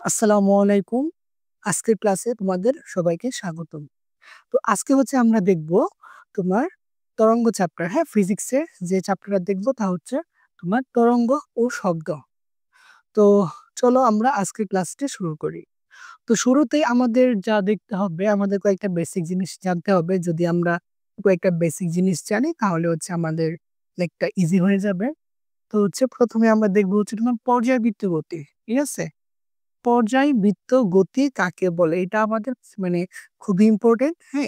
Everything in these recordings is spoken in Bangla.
আসসালামু আলাইকুম। আজকের ক্লাসে তোমাদের সবাইকে স্বাগতম। তো আজকে হচ্ছে আমরা দেখব তোমার তরঙ্গ চ্যাপ্টার, হ্যাঁ? ফিজিক্সের যে চ্যাপ্টারটা দেখব তা হচ্ছে তোমার তরঙ্গ ও শব্দ। তো চলো আমরা আজকের ক্লাসটি শুরু করি। তো শুরুতেই আমাদের যা দেখতে হবে, আমাদের কয়েকটা বেসিক জিনিস জানতে হবে। যদি আমরা কয়েকটা বেসিক জিনিস জানি তাহলে হচ্ছে আমাদের লেকটা ইজি হয়ে যাবে। তো হচ্ছে ১ম এ আমরা দেখব হচ্ছে তোমার পর্যায়বৃত্ত গতি। ঠিক আছে? পর্যায়বৃত্ত গতি কাকে বলে? এটা আমাদের মানে খুবই ইম্পোর্টেন্ট। হ্যাঁ?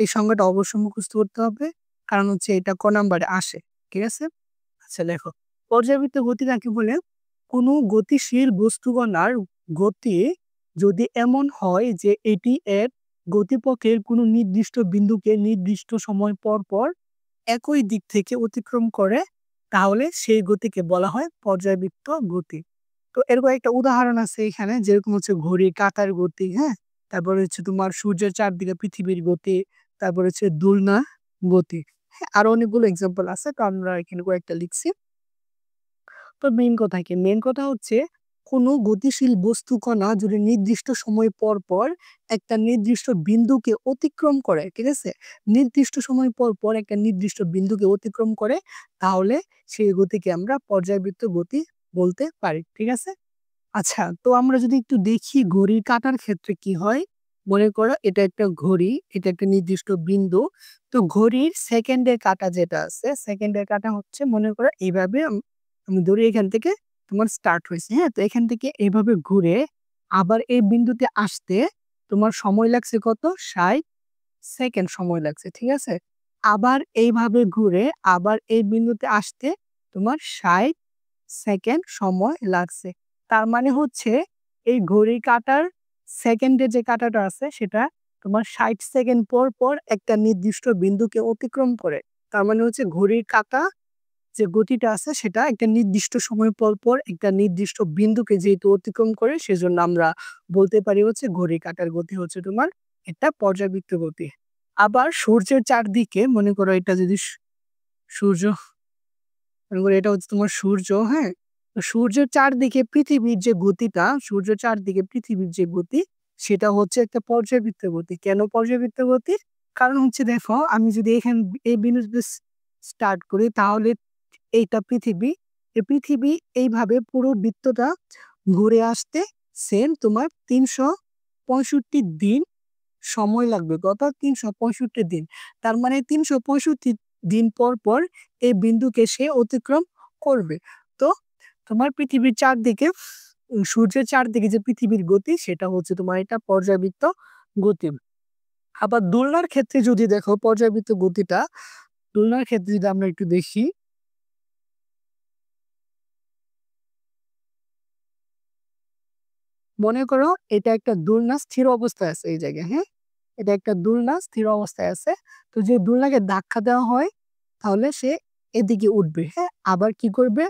এই সংজ্ঞাটা অবশ্যই মুখস্থ করতে হবে। কারণ হচ্ছে এটা ক নাম্বারে আসে। ঠিক আছে? আচ্ছা লেখো। পর্যায়বৃত্ত গতি কাকে বলে? কোনো গতিশীল বস্তুকণার গতি যদি এমন হয় যে এটি এর গতিপথের কোনো নির্দিষ্ট বিন্দুকে নির্দিষ্ট সময় পর, পর একই দিক থেকে অতিক্রম করে তাহলে সেই গতিকে বলা হয় পর্যায়বৃত্ত গতি। তো এর কয়েকটা উদাহরণ আছে এখানে, যেরকম হচ্ছে ঘড়ির কাঁটার গতি, হ্যাঁ? তারপরে হচ্ছে তোমার সূর্যের চারদিকে পৃথিবীর গতি, তারপরে হচ্ছে দোলনা গতি। হ্যাঁ? আরো অনেকগুলো এক্সাম্পল আছে। তো আমরা এখানে কয়েকটা লিখছি। তো মেইন কথা কি? মেইন কথা হচ্ছে কোনো গতিশীল বস্তু কণা যদি নির্দিষ্ট সময় পর, পর একটা নির্দিষ্ট বিন্দুকে অতিক্রম করে, ঠিক আছে? নির্দিষ্ট সময় পর, পর একটা নির্দিষ্ট বিন্দুকে অতিক্রম করে তাহলে সেই গতিকে আমরা পর্যায়বৃত্ত গতি বলতে পারি। ঠিক আছে? আচ্ছা, তো আমরা যদি একটু দেখি ঘড়ির কাঁটার ক্ষেত্রে কি হয়? মনে করো এটা একটা ঘড়ি, এটা একটা নির্দিষ্ট বিন্দু। তো ঘড়ির সেকেন্ডের কাঁটা যেটা আছে, সেকেন্ডের কাঁটা হচ্ছে মনে করো এইভাবে আমি ধরি এখান থেকে তোমার স্টার্ট হইছে, হ্যাঁ? তো এখান থেকে এভাবে ঘুরে আবার এই বিন্দুতে আসতে তোমার সময় লাগছে কত? ৬০ সেকেন্ড সময় লাগছে। ঠিক আছে? আবার এইভাবে ঘুরে আবার এই বিন্দুতে আসতে তোমার ৬০ সেকেন্ড সময় লাগছে। তার মানে হচ্ছে এই ঘড়ির কাঁটার সেকেন্ডে যে কাঁটাটা আছে সেটা তোমার ৬০ সেকেন্ড পর, পর একটা নির্দিষ্ট বিন্দুকে অতিক্রম করে। তার মানে হচ্ছে ঘড়ির কাঁটা যে গতিটা আছে সেটা একটা নির্দিষ্ট সময় পর, পর একটা নির্দিষ্ট বিন্দুকে যেহেতু অতিক্রম করে সেজন্য আমরা বলতে পারি হচ্ছে ঘড়ির কাঁটার গতি হচ্ছে তোমার একটা পর্যাবৃত্ত গতি। আবার সূর্যের চারদিকে মনে করো এটা যদি সূর্য মনে করো এটা হচ্ছে তোমার সূর্য, হ্যাঁ? তো সূর্যের চারদিকে পৃথিবীর যে গতিটা, সূর্যের চারদিকে পৃথিবীর যে গতি, সেটা হচ্ছে একটা পর্যাবৃত্ত গতি। কেন পর্যাবৃত্ত গতি? কারণ হচ্ছে দেখো, আমি যদি এই বিন্দু থেকে স্টার্ট করি তাহলে এইটা পৃথিবী। এই পৃথিবী এইভাবে পুরো বৃত্তটা ঘুরে আসতে সেম তোমার ৩৬৫ দিন সময় লাগবে। কত? ৩৬৫ দিন। তার মানে ৩৬৫ দিন পর, পর এই বিন্দুকে সে অতিক্রম করবে। তো তোমার পৃথিবীর চারদিকে সূর্যের চারদিকে যে পৃথিবীর গতি সেটা হচ্ছে তোমার এটা পর্যাবৃত্ত গতি। আবার দোলনার ক্ষেত্রে যদি দেখো পর্যাবৃত্ত গতিটা, দোলনার ক্ষেত্রে যদি আমরা একটু দেখি, মনে করো এটা একটা দোলনা স্থির অবস্থায় আছে এই জায়গায়, হ্যাঁ? এটা একটা দোলনা স্থির অবস্থায় আছে। তো যে দোলনাকে ধাক্কা দেওয়া হয় তাহলে সে এদিকে উঠবে, হ্যাঁ? আবার কি করবে?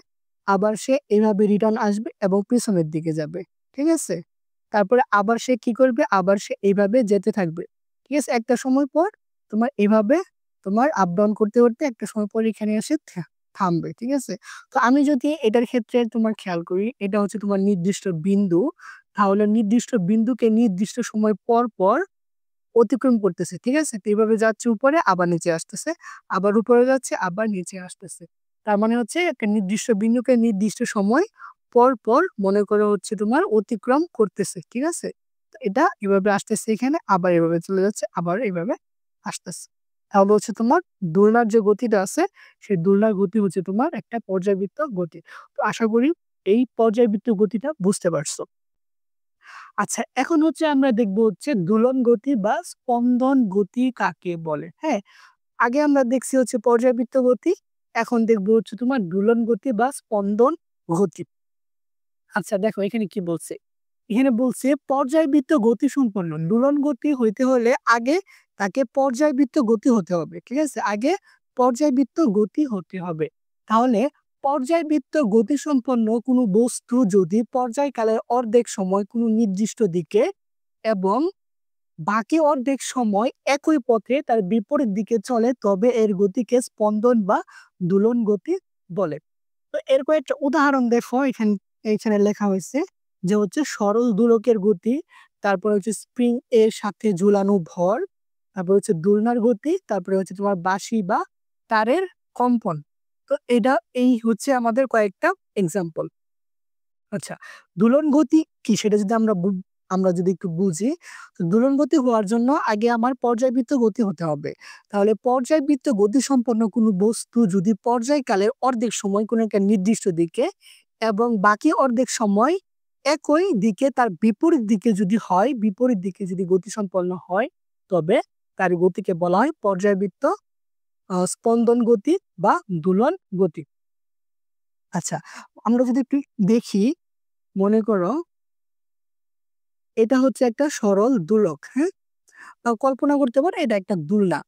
আবার সে এভাবে রিটার্ন আসবে এবং পিছনের দিকে যাবে। ঠিক আছে? তারপরে আবার সে কি করবে? আবার সে এইভাবে যেতে থাকবে। ঠিক আছে? একটা সময় পর তোমার এভাবে তোমার আপ ডাউন করতে, করতে একটা সময় পর এখানে এসে থামবে। ঠিক আছে? তো আমি যদি এটার ক্ষেত্রে তোমার খেয়াল করি, এটা হচ্ছে তোমার নির্দিষ্ট বিন্দু। তাহলে নির্দিষ্ট বিন্দুকে নির্দিষ্ট সময় পর, পর অতিক্রম করতেছে। ঠিক আছে? তো এভাবে যাচ্ছে উপরে আবার নিচে আসতেছে, আবার উপরে যাচ্ছে আবার নিচে আসতেছে। তার মানে হচ্ছে একটা নির্দিষ্ট বিন্দুকে নির্দিষ্ট সময় পর, পর মনে করো হচ্ছে তোমার অতিক্রম করতেছে। ঠিক আছে? তো এটা এভাবে আসতেছে এখানে, আবার এভাবে চলে যাচ্ছে, আবার এভাবে আসতেছে। তাহলে হচ্ছে তোমার দোলনার যে গতিটা আছে, সেই দোলনার গতি হচ্ছে তোমার একটা পর্যাবৃত্ত গতি। তো আশা করি এই পর্যাবৃত্ত গতিটা বুঝতে পারছো। আচ্ছা, এখন হচ্ছে আমরা দেখব হচ্ছে দোলন গতি বা স্পন্দন গতি কাকে বলে? হ্যাঁ? আগে আমরা দেখছি হচ্ছে পর্যাবৃত্ত গতি, এখন দেখব হচ্ছে তোমার দোলন গতি বা স্পন্দন গতি। আচ্ছা দেখো এখানে কি বলছে? এখানে বলছে পর্যায়বৃত্ত গতি সম্পন্ন দোলন গতি হইতে হলে আগে তাকে পর্যায়বৃত্ত গতি হতে হবে। ঠিক আছে? আগে পর্যায়বৃত্ত গতি হতে হবে। তাহলে পর্যায়বৃত্ত গতিসম্পন্ন কোনো বস্তু যদি পর্যায়কালের অর্ধেক সময় কোনো নির্দিষ্ট দিকে এবং বাকি অর্ধেক সময় একই পথে তার বিপরীত দিকে চলে তবে এর গতিকে স্পন্দন বা দোলন গতি বলে। তো এর কয়েকটা উদাহরণ দেখো এখানে লেখা হয়েছে। যে হচ্ছে সরল দোলকের গতি, তারপরে হচ্ছে স্প্রিং এর সাথে ঝুলানো ভর, তারপর হচ্ছে দোলনার গতি, তারপরে হচ্ছে তোমার বাঁশি বা তারের কম্পন। তো এই হচ্ছে আমাদের কয়েকটা এক্সাম্পল। আচ্ছা, দোলন গতি কি সেটা যদি আমরা যদি একটু বুঝি, তো দোলন গতি হওয়ার জন্য আগে আমার পর্যায়বৃত্ত গতি হতে হবে। তাহলে পর্যায়বৃত্ত গতি সম্পন্ন কোনো বস্তু যদি পর্যায়কালের অর্ধেক সময় কোনো একটা নির্দিষ্ট দিকে এবং বাকি অর্ধেক সময় একই দিকে তার বিপরীত দিকে যদি হয়, বিপরীত দিকে যদি গতি সম্পন্ন হয়, তবে তার গতিকে বলা হয় পর্যায়বৃত্ত স্পন্দন গতি বা দোলন গতি। আচ্ছা, আমরা যদি একটু দেখি, মনে করো এটা হচ্ছে একটা সরল দোলক, হ্যাঁ? কল্পনা করতে পারো এটা একটা দোলনা।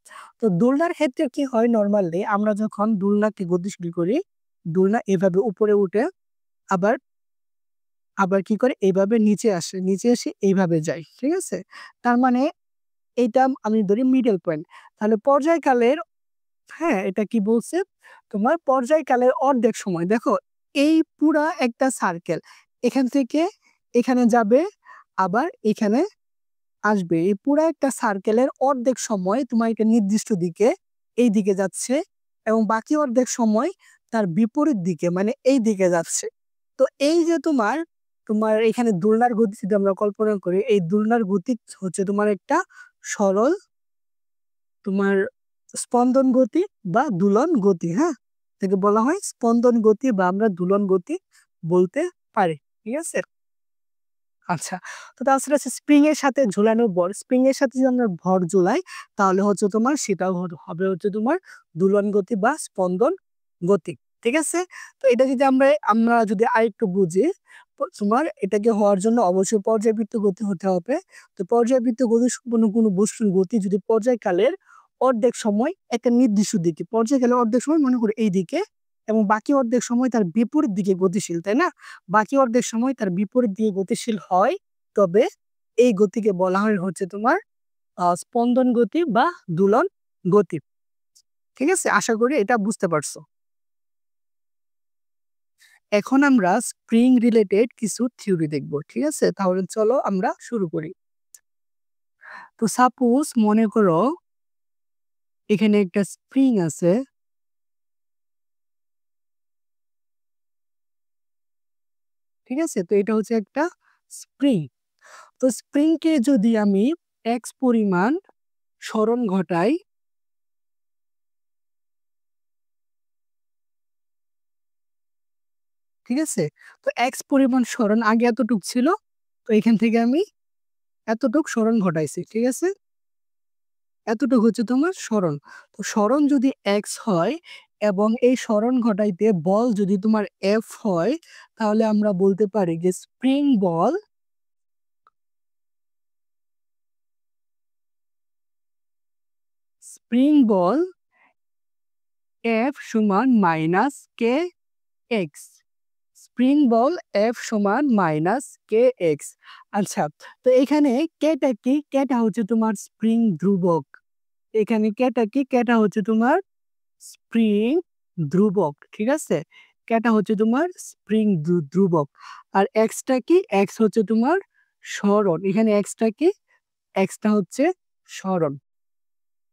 তো দোলনার ক্ষেত্রে কি হয়, নরমালি আমরা যখন দোলনাকে গতিশীল করি, দোলনা এভাবে উপরে উঠে আবার আবার কি করে এইভাবে নিচে আসে, নিচে এসে এইভাবে যায়, ঠিক আছে? তার মানে এইটা আমি ধরি মিডল পয়েন্ট। তাহলে পর্যায়কালের, হ্যাঁ, এটা কি বলছে, তোমার পর্যায়কালের অর্ধেক সময় দেখো, এই পুরা একটা সার্কেল এখান থেকে এখানে যাবে, আবার এখানে আসবে, এই পুরা একটা সার্কেলের অর্ধেক সময় তোমার একটা নির্দিষ্ট দিকে এই দিকে যাচ্ছে এবং বাকি অর্ধেক সময় তার বিপরীত দিকে মানে এই দিকে যাচ্ছে। তো এই যে তোমার তোমার এখানে দোলনার গতি যদি আমরা কল্পনা করি, এই দোলনার গতি হচ্ছে তোমার একটা সরল তোমার স্পন্দন গতি বা দোলন গতি, হ্যাঁ, এটাকে বলা হয় স্পন্দন গতি বা আমরা দোলন গতি বলতে পারি, ঠিক আছে? আচ্ছা, তো তাছাড়া স্প্রিং এর সাথে ঝুলানো বল, স্প্রিং এর সাথে যদি আমরা ভর ঝুলাই, তাহলে হচ্ছে তোমার সেটাও হবে হচ্ছে তোমার দোলন গতি বা স্পন্দন গতি, ঠিক আছে? তো এটা যদি আমরা যদি আরেকটু বুঝি, তোমার এটাকে হওয়ার জন্য অবশ্যই পর্যায়বৃত্ত গতি হতে হবে। তো পর্যায়বৃত্ত গতি সম্পন্ন কোনো বস্তুর গতি যদি পর্যায়কালের অর্ধেক সময় একটা নির্দিষ্ট দিকে, পর্যায়কালের অর্ধেক সময় মনে করি এই দিকে এবং বাকি অর্ধেক সময় তার বিপরীত দিকে গতিশীল, তাই না? বাকি অর্ধেক সময় তার বিপরীত দিকে গতিশীল হয়, তবে এই গতিকে বলা হয় হচ্ছে তোমার স্পন্দন গতি বা দোলন গতি, ঠিক আছে? আশা করি এটা বুঝতে পারছো। এখন আমরা স্প্রিং রিলেটেড কিছু থিওরি দেখব, ঠিক আছে? তাহলে চলো আমরা শুরু করি। তো সাপোজ মনে করো এখানে একটা স্প্রিং আছে, ঠিক আছে? তো এটা হচ্ছে একটা স্প্রিং। তো স্প্রিং কে যদি আমি এক্স পরিমাণ সরণ ঘটাই, ঠিক আছে? তো এক্স পরিমাণ সরণ আগে এতটুক ছিল, তো এখান থেকে আমি এতটুক সরণ ঘটাইছি, ঠিক আছে? এতটুক হচ্ছে তোমার সরণ। তো সরণ যদি এক্স হয় এবং এই সরণ ঘটাইতে বল যদি তোমার এফ হয়, তাহলে আমরা বলতে পারি যে স্প্রিং বল এফ সমান মাইনাস কে এক্স। স্প্রিং বল এফ সমান মাইনাস কে এক্স। আচ্ছা, তো এখানে কেটা কি? কেটা হচ্ছে তোমার স্প্রিং ধ্রুবক। এখানে কেটা কি? কেটা হচ্ছে তোমার স্প্রিং ধ্রুবক, ঠিক আছে? কেটা হচ্ছে তোমার স্প্রিং ধ্রুবক। আর এক্সটা কি? এক্স হচ্ছে তোমার সরণ। এখানে এক্সটা কি? এক্সটা হচ্ছে সরণ।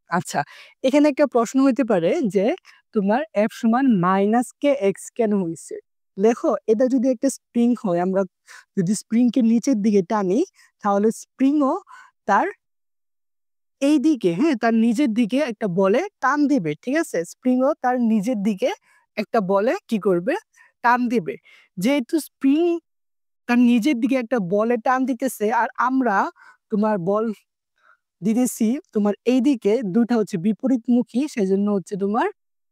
আচ্ছা, এখানে একটা প্রশ্ন হইতে পারে যে তোমার এফ সমান মাইনাস কে এক্স কেন হয়েছে? দেখো, এটা যদি একটা স্প্রিং হয়, আমরা যদি স্প্রিং কে নিচের দিকে টানি, তাহলে স্প্রিংও তার এই দিকে, হ্যাঁ, তার নিজের দিকে একটা বলে টান দিবে, ঠিক আছে? স্প্রিংও তার নিজের দিকে একটা বলে কি করবে? টান দিবে। যেহেতু স্প্রিং তার নিজের দিকে একটা বলে টান দিতেছে আর আমরা তোমার বল দিতেছি তোমার এইদিকে, দুইটা হচ্ছে বিপরীতমুখী, সেজন্য হচ্ছে তোমার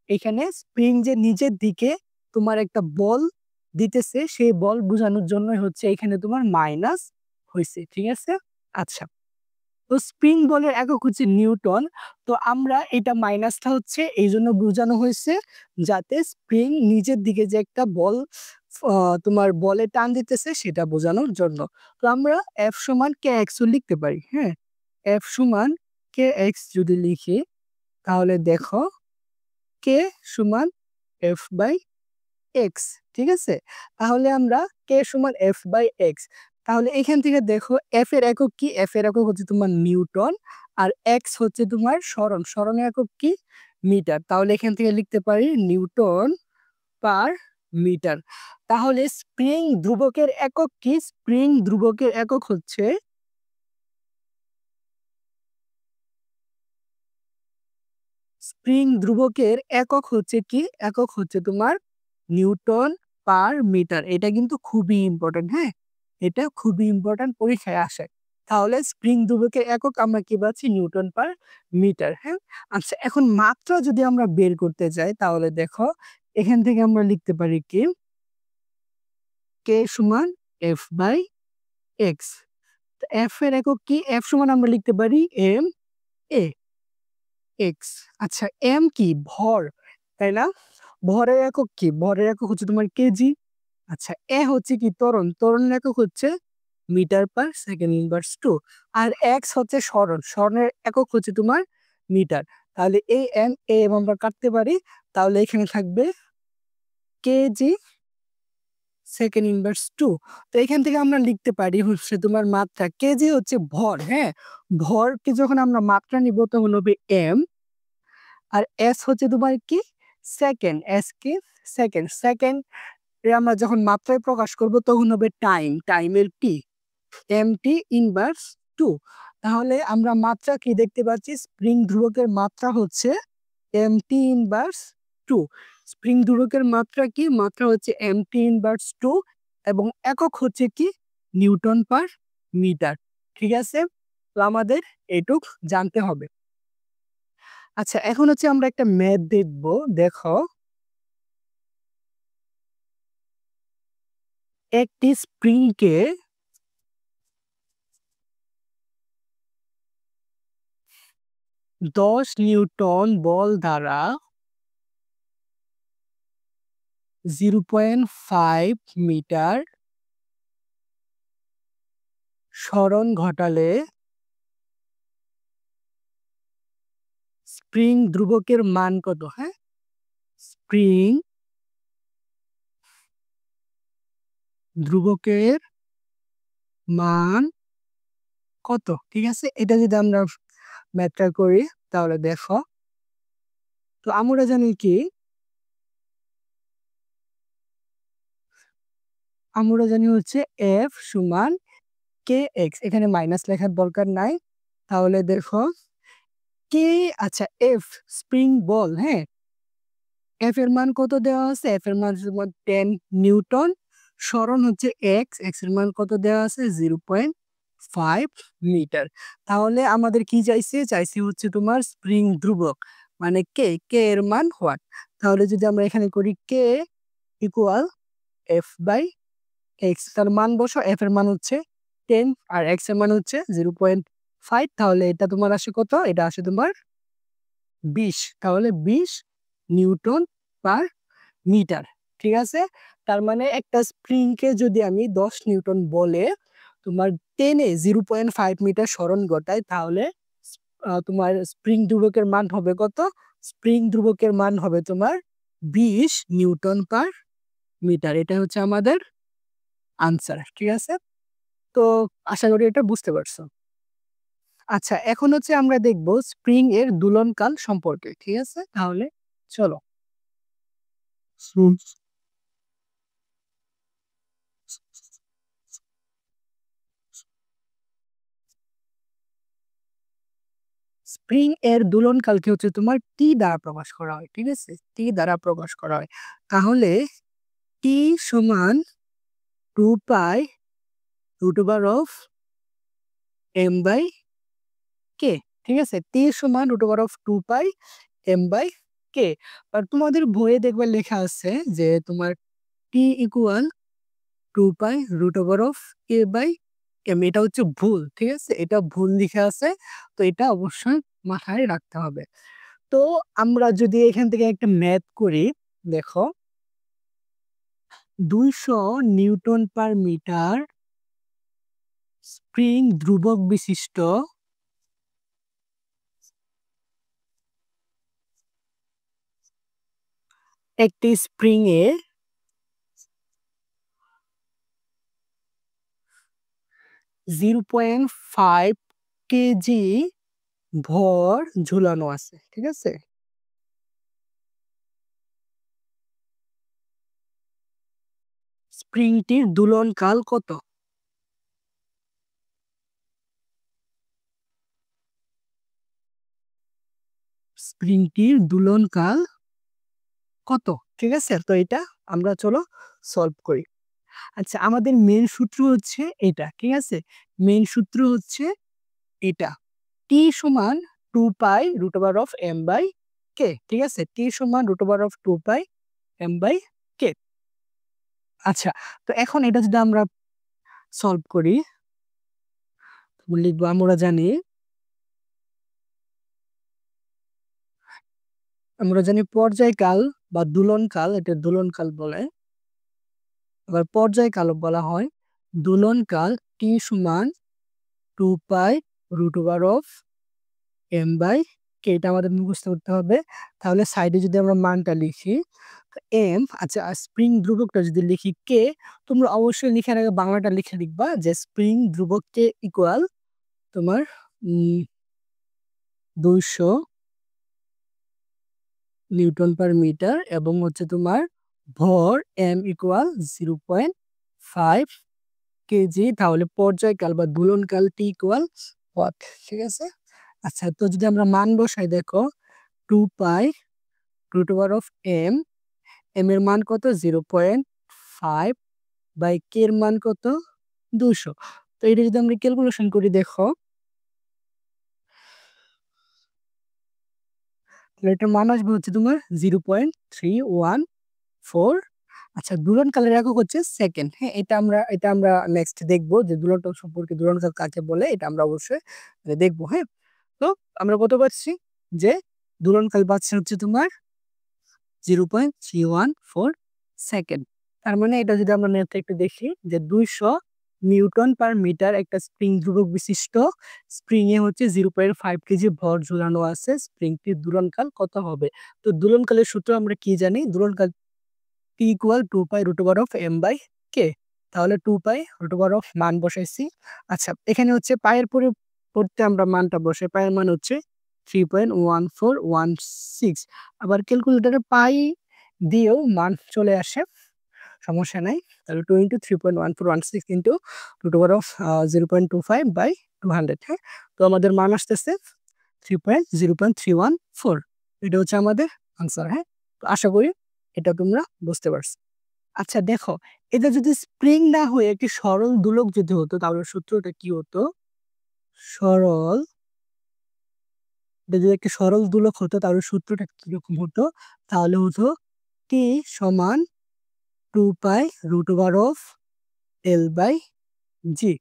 এখানে স্প্রিং যে নিজের দিকে তোমার একটা বল দিতেছে, সেই বল বোঝানোর জন্য হচ্ছে এখানে তোমার মাইনাস হয়েছে, ঠিক আছে? আচ্ছা, তো স্প্রিং বলের একক হচ্ছে নিউটন। তো আমরা এটা মাইনাসটা হচ্ছে এই জন্য বোঝানো হয়েছে যাতে স্প্রিং নিজের দিকে যে একটা বল তোমার বলে টান দিতেছে সেটা বোঝানোর জন্য। তো আমরা এফ সমান কে এক্স লিখতে পারি, হ্যাঁ, এফ সমান কে এক্স যদি লিখি, তাহলে দেখো কে সমান এফ বাই এক্স, ঠিক আছে? তাহলে আমরা কে সমান এফ বাই এক্স। তাহলে এখান থেকে দেখো এফ এর একক কি? এফ এর একক হচ্ছে তোমার নিউটন, আর এক্স হচ্ছে তোমার স্মরণ, স্মরণের একক কি? মিটার। তাহলে এখান থেকে লিখতে পারি নিউটন পার মিটার। তাহলে স্প্রিং ধ্রুবকের একক কি? স্প্রিং ধ্রুবকের একক হচ্ছে স্প্রিং ধ্রুবকের একক হচ্ছে কি? একক হচ্ছে তোমার নিউটন পার মিটার। এটা কিন্তু খুবই ইম্পর্টেন্ট, হ্যাঁ, এটা খুবই ইম্পর্টেন্ট, পরীক্ষায় আসে। তাহলে স্প্রিং ধ্রুবকের একক আমরা কি পাচ্ছি? Newton per metre. হ্যাঁ, আচ্ছা, এখন মাত্রা যদি আমরা বের করতে যাই তাহলে দেখো এখান থেকে আমরা লিখতে পারি কি? কে সমান এফ বাই এক্স। এফ এর একক কি? এফ সমান আমরা লিখতে পারি এম এ এক্স। আচ্ছা, এম কি? ভর, তাই না? ভরের একক কি? ভরের একক হচ্ছে তোমার কেজি। আচ্ছা, এ হচ্ছে কি? ত্বরণ, ত্বরণের একক হচ্ছে metre per second inverse two. আর এক্স হচ্ছে স্মরণ, স্মরণের একক হচ্ছে তোমার মিটার। তাহলে এই এম এ এম আমরা কাটতে পারি, তাহলে এখানে থাকবে কেজি সেকেন্ড ইনভার্স টু। তো এখান থেকে আমরা লিখতে পারি হচ্ছে তোমার মাত্রা, কেজি হচ্ছে ভর, হ্যাঁ, ভরকে যখন আমরা মাত্রা নিব তখন হবে এম, আর এস হচ্ছে তোমার কি? সেকেন্ড, এস কি? সেকেন্ড, সেকেন্ড আমরা যখন মাত্রায় প্রকাশ করব তখন হবে টাইম, টাইমের টি, এম টি ইনভার্স টু। তাহলে আমরা মাত্রা কি দেখতে পাচ্ছি? স্প্রিং ধ্রুবকের মাত্রা হচ্ছে M T inverse two. Spring ধ্রুবকের মাত্রা কি? মাত্রা হচ্ছে এম টি ইনভার্স টু, এবং একক হচ্ছে কি? Newton per metre. ঠিক আছে, তো আমাদের এটুক জানতে হবে। আচ্ছা, এখন হচ্ছে আমরা একটা ম্যাথ দেখব। দেখো, একটি স্প্রিংকে 10 নিউটন বল দ্বারা 0.5 মিটার সরণ ঘটালে স্প্রিং ধ্রুবকের মান কত? হ্যাঁ, স্প্রিং ধ্রুবকের মান কত? ঠিক আছে, এটা যদি আমরা ম্যাথটা করি তাহলে দেখো, তো আমরা জানি কি? আমরা জানি হচ্ছে এফ সমান কে এক্স, এখানে মাইনাস লেখার দরকার নাই। তাহলে দেখো কে, আচ্ছা, এফ স্প্রিং বল, হ্যাঁ, এফ এর মান কত দেওয়া আছে? এফ এর মান 10 নিউটন, সরণ হচ্ছে এক্স, এক্স এর মান কত দেওয়া আছে? 0.5 মিটার। তাহলে আমাদের কি চাইছে? চাইছে হচ্ছে তোমার স্প্রিং ধ্রুবক, মানে কে, কে এর মান হোয়াট। তাহলে যদি আমরা এখানে করি K equal F by x, তার মান বসো, এফ এর মান হচ্ছে 10 আর এক্স এর মান হচ্ছে 0.5, তাহলে এটা তোমার আসে কত? এটা আসে তোমার 20। তাহলে 20 নিউটন পার মিটার। ঠিক আছে, তার মানে একটা স্প্রিং কে যদি আমি 10 নিউটন বলে তোমার টেনে 0.5 মিটার সরণ ঘটাই, তাহলে তোমার স্প্রিং ধ্রুবকের মান হবে কত? স্প্রিং ধ্রুবকের মান হবে তোমার 20 নিউটন পার মিটার। এটা হচ্ছে আমাদের আনসার। ঠিক আছে, তো আশা করি এটা বুঝতে পারছো। আচ্ছা, এখন হচ্ছে আমরা দেখব স্প্রিং এর দোলনকাল সম্পর্কে। ঠিক আছে, তাহলে চলো। স্প্রিং এর দোলনকালকে হচ্ছে তোমার টি দ্বারা প্রকাশ করা হয়। ঠিক আছে, টি দ্বারা প্রকাশ করা হয়। তাহলে টি সমান 2 pi root over of M by K. ঠিক আছে, টি সমান root over of 2 pi M by K. আর তোমাদের বইয়ে দেখবে লেখা আছে যে তোমার T equal 2 pi root over of K by M. এটা হচ্ছে ভুল, ঠিক আছে, এটা ভুল লিখা আছে, তো এটা অবশ্যই মাথায় রাখতে হবে। তো আমরা যদি এখান থেকে একটা ম্যাথ করি, দেখো 200 নিউটন পার মিটার স্প্রিং ধ্রুবক বিশিষ্ট একটি স্প্রিং এ 0.5 কেজি ভর ঝুলানো আছে, ঠিক আছে? স্প্রিংটির দোলনকাল কত? স্প্রিংটির দোলনকাল কত? ঠিক আছে, তো এটা আমরা চলো সলভ করি। আচ্ছা, আমাদের মেন সূত্র হচ্ছে এটা, ঠিক আছে? মেন সূত্র হচ্ছে এটা, টি সমান 2 pi root over of M by K, ঠিক আছে? টি সমান root over of 2 pi M by K. আচ্ছা, তো এখন এটা যদি আমরা সলভ করি, লিখবো, আমরা জানি পর্যায়কাল বা দোলনকাল, এটা দোলনকাল বলে। আবার পর্যায়কাল বলা হয় দোলনকাল টি সমান 2 pi root over of M by K, এটা আমাদের মুখস্থ করতে হবে। তাহলে সাইডে যদি আমরা মানটা লিখি এম, আচ্ছা, আর স্প্রিং ধ্রুবকটা যদি লিখি কে, তোমরা অবশ্যই লিখার আগে বাংলাটা লিখে লিখবা যে স্প্রিং ধ্রুবক কে ইকুয়াল তোমার 200 নিউটন পার মিটার, এবং হচ্ছে তোমার ভর এম ইকুয়াল 0.5 কেজি। তাহলে পর্যায়কাল বা দোলনকাল টি ইকুয়াল ওয়াট, ঠিক আছে? আচ্ছা, তো যদি আমরা মান বসাই, দেখো 2 pi root over of M, M এর মান কত 0.5 বাই কে এর মান কত 200। তো এটা যদি আমরা ক্যালকুলেশন করি, দেখো তাহলে এটার মান আসবে হচ্ছে তোমার 0.314। আচ্ছা, দোলনকালের একক হচ্ছে সেকেন্ড। হ্যাঁ, এটা আমরা নেক্সট দেখবো যে দোলনকাল সম্পর্কে, দোলনকাল কাকে বলে, এটা আমরা অবশ্যই দেখবো। হ্যাঁ, তো আমরা কত পাচ্ছি যে দোলনকাল পাচ্ছে হচ্ছে তোমার 0.314 তার মানে এটা যদি আমরা নেট একটু দেখি যে 200 নিউটন পার মিটার একটা স্প্রিং ধ্রুবক বিশিষ্ট স্প্রিং এ হচ্ছে 0.5 কেজি ভর ঝুলানো আছে, স্প্রিংটির দোলনকাল কত হবে? তো দোলনকালের সূত্র আমরা কি জানি, দোলনকাল T equal 2 pi root over of M by K. তাহলে 2 পাই রুট ওভার অফ মান বসাইছি। আচ্ছা, এখানে হচ্ছে পায়ের পরিবর্তে আমরা মানটা বসাই, পায়ের মান হচ্ছে 3.1416। আবার ক্যালকুলেটরে পাই দিয়েও মান চলে আসে, সমস্যা নাই। তাহলে 2 ইন্টু 3.1416 ইন্টু রুট ওভার অফ 0.25 বাই 200। হ্যাঁ, তো আমাদের মান আসতেছে 0.314। এটা হচ্ছে আমাদের আনসার। হ্যাঁ, তো আশা করি এটা তোমরা বুঝতে পারছো। আচ্ছা, দেখো, এটা যদি স্প্রিং না হয়ে একটি সরল দোলক যদি হতো, তাহলে সূত্রটা কি হতো? সরল, এটা যদি একটি সরল দোলক হতো তাহলে সূত্রটা কিরকম হতো? তাহলে হতো টি সমান 2 pi root over of L by G.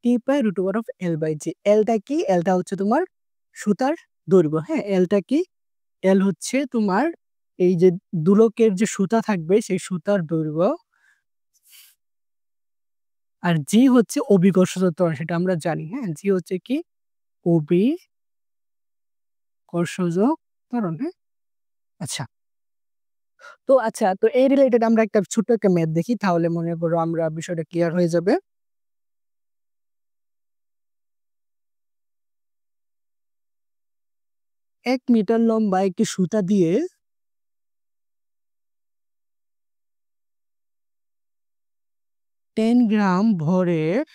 T pi root over of L by G. এলটা কি? এলটা হচ্ছে তোমার সুতার দৈর্ঘ্য। হ্যাঁ, এলটা কি? এল হচ্ছে তোমার এই যে দুলকের যে সুতা থাকবে সেই সুতার দৈর্ঘ্য, আর জি হচ্ছে অভিকর্ষজ ত্বরণ, সেটা আমরা জানি। হ্যাঁ, জি হচ্ছে কি? অভিকর্ষজ ত্বরণ। হ্যাঁ, আচ্ছা, তো এই রিলেটেড আমরা একটা ছোট্ট একটা ম্যাথ দেখি, তাহলে মনে করো আমরা বিষয়টা ক্লিয়ার হয়ে যাবে। 1 মিটার লম্বা একটি সুতা দিয়ে 10 গ্রাম ভরের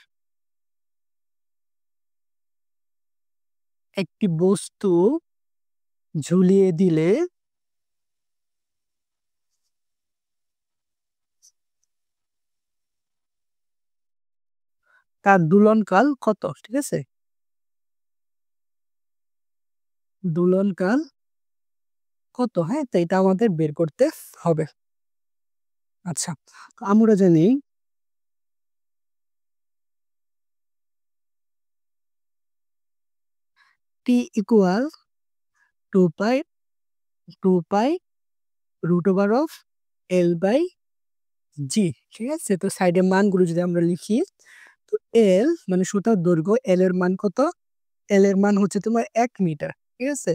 একটি বস্তু ঝুলিয়ে দিলে তার দোলনকাল কত? ঠিক আছে, দোলনকাল কত? হ্যাঁ, তো এটা আমাদের বের করতে হবে। আচ্ছা, তো আমরা জানি T equal 2 pi 2 pi root over of L by G. ঠিক আছে, তো সাইডে মানগুলো যদি আমরা লিখি, তো এল মানে সুতার দৈর্ঘ্য, এল এর মান কত? এল এর মান হচ্ছে তোমার 1 মিটার। ঠিক আছে,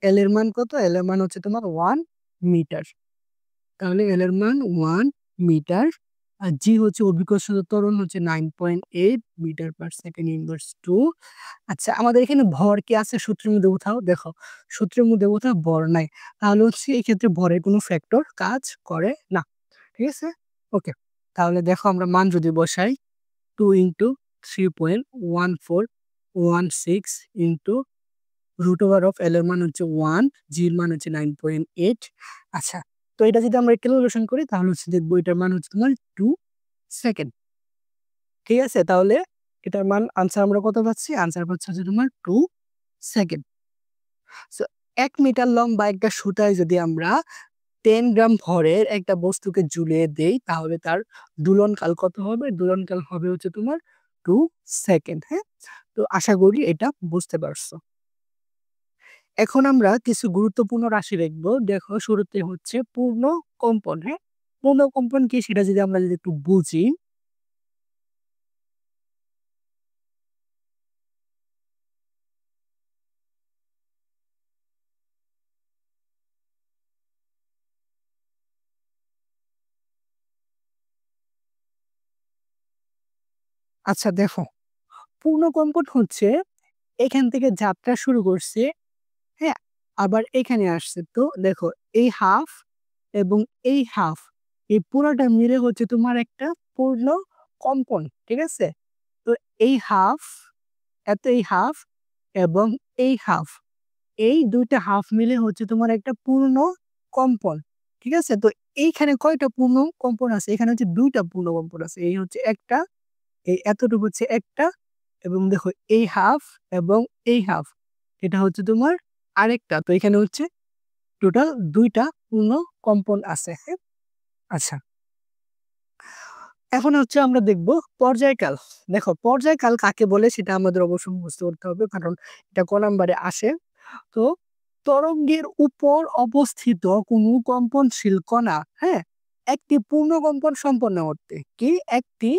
এল এর মান কত? এল এর মান হচ্ছে তোমার 1 মিটার। তাহলে এল এর মান 1 মিটার। আর জি হচ্ছে অভিকর্ষজ ত্বরণ হচ্ছে 9.8 মিটার পার সেকেন্ড ইনভার্স 2। আচ্ছা, আমাদের এখানে ভর কি আছে সূত্রের মধ্যে কোথাও? দেখো, সূত্রের মধ্যে কোথাও ভর নাই। তাহলে হচ্ছে এই ক্ষেত্রে ভরের কোনো ফ্যাক্টর কাজ করে না। ঠিক আছে? ওকে। তাহলে দেখো আমরা মান যদি বসাই 2 into 3.1416 into root over of L এর মান হচ্ছে 1, জি এর মান হচ্ছে 9.8। আচ্ছা, তো এটা যদি আমরা ক্যালকুলেশন করি তাহলে হচ্ছে দেখবো এটার মান হচ্ছে তোমার 2 সেকেন্ড। ঠিক আছে? তাহলে এটার মান আনসার আমরা কত পাচ্ছি? আনসার পাচ্ছি হচ্ছে তোমার 2 সেকেন্ড। সো 1 মিটার লম্বা একটা সুতায় যদি আমরা 10 গ্রাম ভরের একটা বস্তুকে ঝুলিয়ে দেই তাহলে তার দোলনকাল কত হবে? দোলনকাল হবে হচ্ছে তোমার 2 সেকেন্ড। হ্যাঁ? তো আশা করি এটা বুঝতে পারছো। এখন আমরা কিছু গুরুত্বপূর্ণ রাশি দেখব। দেখো, শুরুতে হচ্ছে পূর্ণ কম্পন। হ্যাঁ? পূর্ণ কম্পন কি সেটা যদি আমরা একটু বুঝি। আচ্ছা দেখো, পূর্ণ কম্পন হচ্ছে এখান থেকে যাত্রা শুরু করছে, হ্যাঁ? আবার এখানে আসছে। তো দেখো, এই হাফ এবং এই হাফ, এই পুরাটা মিলে হচ্ছে তোমার একটা পূর্ণ কম্পন। ঠিক আছে? তো এই হাফ, এই হাফ এবং এই হাফ, এই ২ টা হাফ মিলে হচ্ছে তোমার একটা পূর্ণ কম্পন। ঠিক আছে? তো এইখানে কয়টা পূর্ণ কম্পন আছে? এখানে হচ্ছে ২ টা পূর্ণ কম্পন আছে। এই হচ্ছে একটা, এই এতটুকু হচ্ছে একটা, এবং দেখো এই হাফ এবং এই হাফ, এটা হচ্ছে তোমার আরেকটা। তো এখানে হচ্ছে টোটাল ২ টা পূর্ণ কম্পন আছে। হ্যাঁ? আচ্ছা, এখন হচ্ছে আমরা দেখব পর্যায়কাল। দেখো, পর্যায়কাল কাকে বলে সেটা আমাদের অবশ্যই মুখস্থ করতে হবে, কারণ এটা ক নাম্বারে আসে। তো তরঙ্গের উপর অবস্থিত কোনো কম্পনশীল কণা, হ্যাঁ, একটি পূর্ণকম্পন সম্পন্ন করতে কি একটি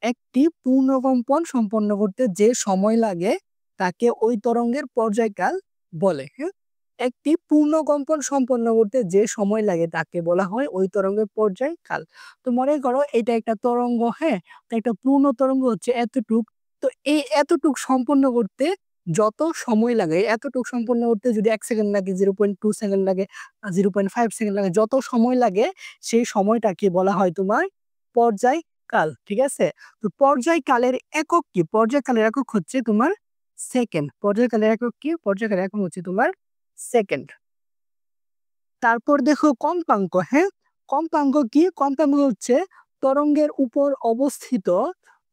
একটি পূর্ণকম্পন সম্পন্ন করতে যে সময় লাগে তাকে ওই তরঙ্গের পর্যায়কাল বলে। হ্যাঁ? একটি পূর্ণকম্পন সম্পন্ন করতে যে সময় লাগে তাকে বলা হয় ওই তরঙ্গের পর্যায়কাল। তো মনে করো এটা একটা তরঙ্গ, হ্যাঁ? তো একটা পূর্ণ তরঙ্গ হচ্ছে এতটুক। তো এই এতটুক সম্পন্ন করতে যত সময় লাগে, এতটুক সম্পন্ন করতে যদি 1 সেকেন্ড লাগে, 0.2 সেকেন্ড লাগে, 0.5 সেকেন্ড লাগে, যত সময় লাগে সেই সময়টাকে বলা হয় তোমার পর্যায়কাল। ঠিক আছে? তো পর্যায়কালের একক কি? পর্যায়কালের একক হচ্ছে তোমার সেকেন্ড। পর্যায়কালের একক কি? পর্যায়কালের একক হচ্ছে তোমার সেকেন্ড। তারপর দেখো কম্পাঙ্ক। হ্যাঁ? কম্পাঙ্ক কি? কম্পাঙ্ক হচ্ছে তরঙ্গের উপর অবস্থিত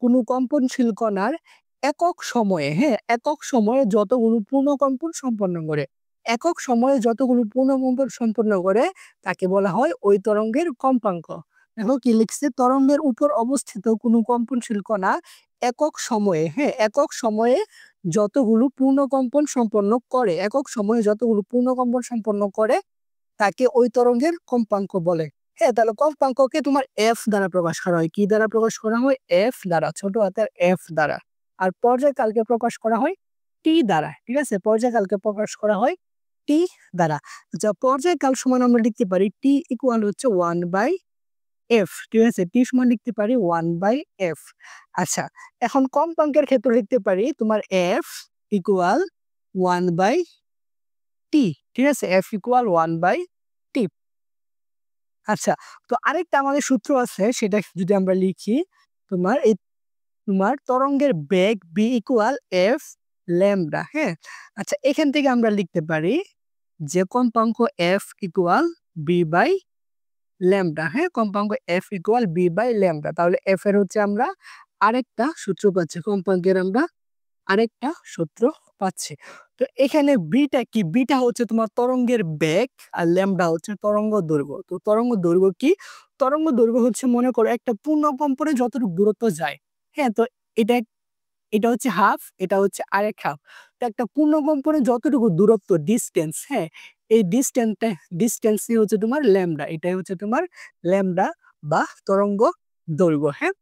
কোনো কম্পনশীল কণার একক সময়ে, হ্যাঁ, একক সময়ে যতগুলো পূর্ণকম্পন সম্পন্ন করে, একক সময়ে যতগুলো পূর্ণকম্পন সম্পন্ন করে তাকে বলা হয় ওই তরঙ্গের কম্পাঙ্ক। দেখো কি লিখছে? তরঙ্গের উপর অবস্থিত কোনো কম্পনশীল কণা একক সময়ে, হ্যাঁ, একক সময়ে যতগুলো পূর্ণকম্পন সম্পন্ন করে, একক সময়ে যতগুলো পূর্ণকম্পন সম্পন্ন করে তাকে ওই তরঙ্গের কম্পাঙ্ক বলে। হ্যাঁ, তাহলে কম্পাঙ্ককে তোমার এফ দ্বারা প্রকাশ করা হয়। কি দ্বারা প্রকাশ করা হয়? এফ দ্বারা, ছোট হাতের এফ দ্বারা। আর পর্যায়কালকে প্রকাশ করা হয় টি দ্বারা। ঠিক আছে? পর্যায়কালকে প্রকাশ করা হয় টি দ্বারা। যা পর্যায়কাল সমান আমরা লিখতে পারি টি ইকুয়াল হচ্ছে 1/f। ঠিক আছে? টি সমান লিখতে পারি 1/f। আচ্ছা, এখন কম্পাঙ্কের ক্ষেত্রে লিখতে পারি তোমার এফ ইকুয়াল 1/t। ঠিক আছে? F equal 1/t। আচ্ছা, তো আরেকটা আমাদের সূত্র আছে, সেটা যদি আমরা লিখি, তোমার এই তোমার তরঙ্গের বেগ বি ইকুয়াল এফ ল্যামডা। হ্যাঁ? আচ্ছা, এখান থেকে আমরা লিখতে পারি যে কম্পাঙ্ক F equal V by lambda. হ্যাঁ? কম্পাঙ্ক F equal V by lambda. তাহলে এফ এর হচ্ছে আমরা আরেকটা সূত্র পাচ্ছি, কম্পাঙ্কের আমরা আরেকটা সূত্র পাচ্ছি। তো এখানে বিটা কি? বিটা হচ্ছে তোমার তরঙ্গের বেগ, আর ল্যামডা হচ্ছে তরঙ্গ দৈর্ঘ্য। তো তরঙ্গ দৈর্ঘ্য কি? তরঙ্গ দৈর্ঘ্য হচ্ছে, মনে করো একটা পূর্ণ কম্পনে যতটুকু দূরত্ব যায়, হ্যাঁ, তো এটা এটা হচ্ছে হাফ, এটা হচ্ছে আরেক হাফ। তো একটা পূর্ণ কম্পনে যতটুকু দূরত্ব, ডিসটেন্স, হ্যাঁ, এই ডিসটেন্সই হচ্ছে তোমার ল্যামডা। এটাই হচ্ছে তোমার ল্যামডা বা তরঙ্গ দৈর্ঘ্য। হ্যাঁ?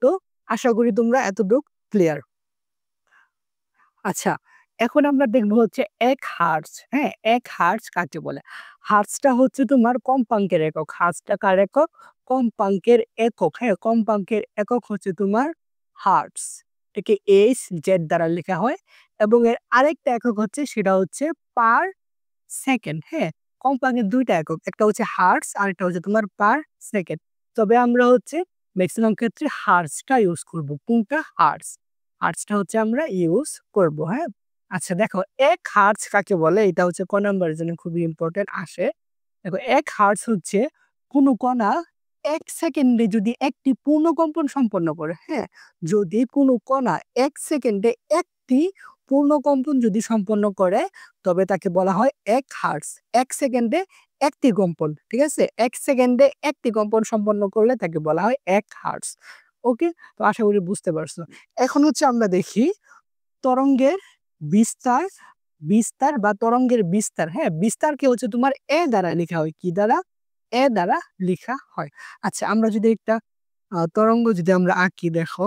তো আশা করি তোমরা এতটুকু ক্লিয়ার। আচ্ছা, এখন আমরা দেখব হচ্ছে ১ হার্টজ। হ্যাঁ? ১ হার্টজ কাকে বলে? হার্টজটা হচ্ছে তোমার কম্পাঙ্কের একক। হার্টজটা কার একক? কম্পাঙ্কের একক, হ্যাঁ কম্পাঙ্কের একক হচ্ছে তোমার হার্টস, এটাকে এইচ জেড দ্বারা লেখা হয় এবং এর আরেকটা একক হচ্ছে সেটা হচ্ছে পার সেকেন্ড। হ্যাঁ, কম্পাঙ্কের দুইটা একক, একটা হচ্ছে হার্টস আর একটা হচ্ছে তোমার পার সেকেন্ড। তবে আমরা হচ্ছে ম্যাক্সিমাম ক্ষেত্রে হার্টসটা ইউজ করব। কোনটা? হার্টস। হার্টসটা হচ্ছে আমরা ইউজ করব। হ্যাঁ, আচ্ছা দেখো ১ হার্টস কাকে বলে? এটা হচ্ছে ক নাম্বারের জন্য খুবই ইম্পর্টেন্ট আসে। দেখো ১ হার্টজ হচ্ছে কোনো কণা ১ সেকেন্ডে যদি একটি পূর্ণ কম্পন সম্পন্ন করে, হ্যাঁ? যদি কোনো কণা ১ সেকেন্ডে একটি পূর্ণ কম্পন যদি সম্পন্ন করে তবে তাকে বলা হয় ১ হার্টজ। ১ সেকেন্ডে একটি কম্পন, ঠিক আছে? ১ সেকেন্ডে একটি কম্পন সম্পন্ন করলে তাকে বলা হয় ১ হার্টজ। ওকে? তো আশা করি বুঝতে পারছো। এখন হচ্ছে আমরা দেখি তরঙ্গের বিস্তার, বিস্তার বা তরঙ্গের বিস্তার, হ্যাঁ? বিস্তারকে হচ্ছে তোমার এ দ্বারা লেখা হয়। কি দ্বারা? এ দ্বারা লিখা হয়। আচ্ছা আমরা যদি একটা তরঙ্গ যদি আমরা আঁকি দেখো।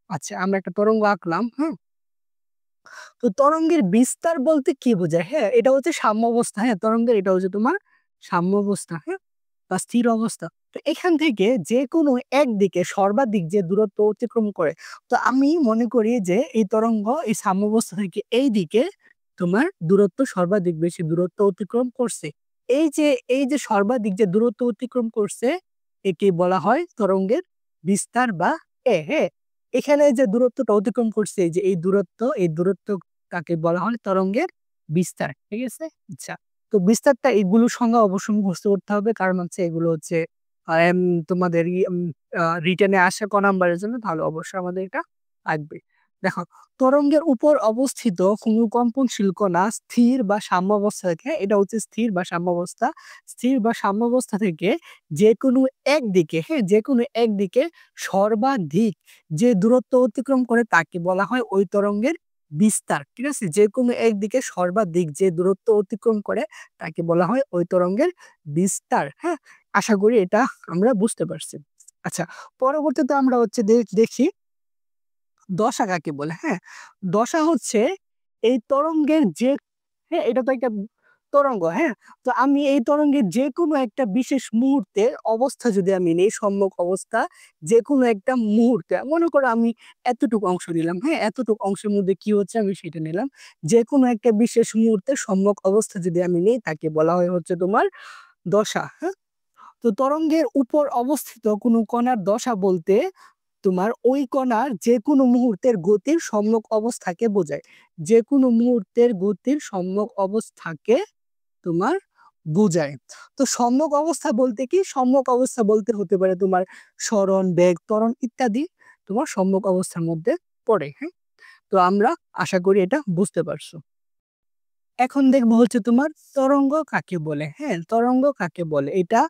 আচ্ছা আমরা একটা তরঙ্গ আঁকলাম, হুম? তো তরঙ্গের বিস্তার বলতে কি বোঝায়? হ্যাঁ, এটা হচ্ছে সাম্যাবস্থা, হ্যাঁ? তরঙ্গের এটা হচ্ছে তোমার সাম্যাবস্থা, হ্যাঁ? বা স্থির অবস্থা। তো এখান থেকে যেকোনো একদিকে সর্বাধিক যে দূরত্ব অতিক্রম করে, তো আমি মনে করি যে এই তরঙ্গ এই সাম্যাবস্থা থেকে এই দিকে তোমার দূরত্ব সর্বাধিক বেশি দূরত্ব অতিক্রম করছে। এই যে সর্বাধিক যে দূরত্ব অতিক্রম করছে একে বলা হয় তরঙ্গের বিস্তার বা হ্যাঁ? এখানে যে দূরত্বটা অতিক্রম করছে এই দূরত্ব কাকে বলা হয় তরঙ্গের বিস্তার। ঠিক আছে? আচ্ছা। তো বিস্তারটা এগুলো সংজ্ঞা অবশ্যই মুখস্থ করতে হবে। কারণ হচ্ছে এগুলো হচ্ছে এম তোমাদের রিটেনে আসে ক নাম্বারের জন্য তাহলে অবশ্যই আমাদের এটা আসবে। দেখো তরঙ্গের উপর অবস্থিত কোনো কম্পনশীল কণা স্থির বা সাম্যাবস্থা থেকে, এটা হচ্ছে স্থির বা সাম্যাবস্থা। স্থির বা সাম্যাবস্থা থেকে যেকোনো একদিকে, হ্যাঁ? যেকোনো একদিকে সর্বাধিক যে দূরত্ব অতিক্রম করে তাকে বলা হয় ওই তরঙ্গের বিস্তার। ঠিক আছে? যেকোনো একদিকে সর্বাধিক যে দূরত্ব অতিক্রম করে তাকে বলা হয় ওই তরঙ্গের বিস্তার। হ্যাঁ? আশা করি এটা আমরা বুঝতে পারছি। আচ্ছা, পরবর্তীতে আমরা হচ্ছে দেখি দশা কাকে বলে? হ্যাঁ? দশা হচ্ছে এই তরঙ্গের যে, হ্যাঁ? এটা তো একটা তরঙ্গ, হ্যাঁ? তো আমি এই তরঙ্গের যেকোনো একটা বিশেষ মুহূর্তের অবস্থা যদি আমি নেই, সম্মুখ অবস্থা যেকোনো একটা মুহূর্তে, মনে করো আমি এতটুকু অংশ নিলাম, হ্যাঁ? এতটুকু অংশের মধ্যে কি হচ্ছে আমি সেটা নিলাম। যেকোনো একটা বিশেষ মুহূর্তে সম্মুখ অবস্থা যদি আমি নেই তাকে বলা হয় হচ্ছে তোমার দশা, হ্যাঁ? তো তরঙ্গের উপর অবস্থিত কোনো কণার দশা বলতে তোমার ওই কণার যেকোনো মুহূর্তের গতির সম্মুখ অবস্থাকে বোঝায়। যেকোনো মুহূর্তের গতির সম্মুখ অবস্থাকে তোমার বোঝায়। তো সম্মুখ অবস্থা বলতে কি? সম্মুখ অবস্থা বলতে হতে পারে তোমার সরণ, বেগ, ত্বরণ ইত্যাদি তোমার সম্মুখ অবস্থার মধ্যে পড়ে, হ্যাঁ? তো আমরা আশা করি এটা বুঝতে পারছো। এখন দেখবো হচ্ছে তোমার তরঙ্গ কাকে বলে? হ্যাঁ, তরঙ্গ কাকে বলে? এটা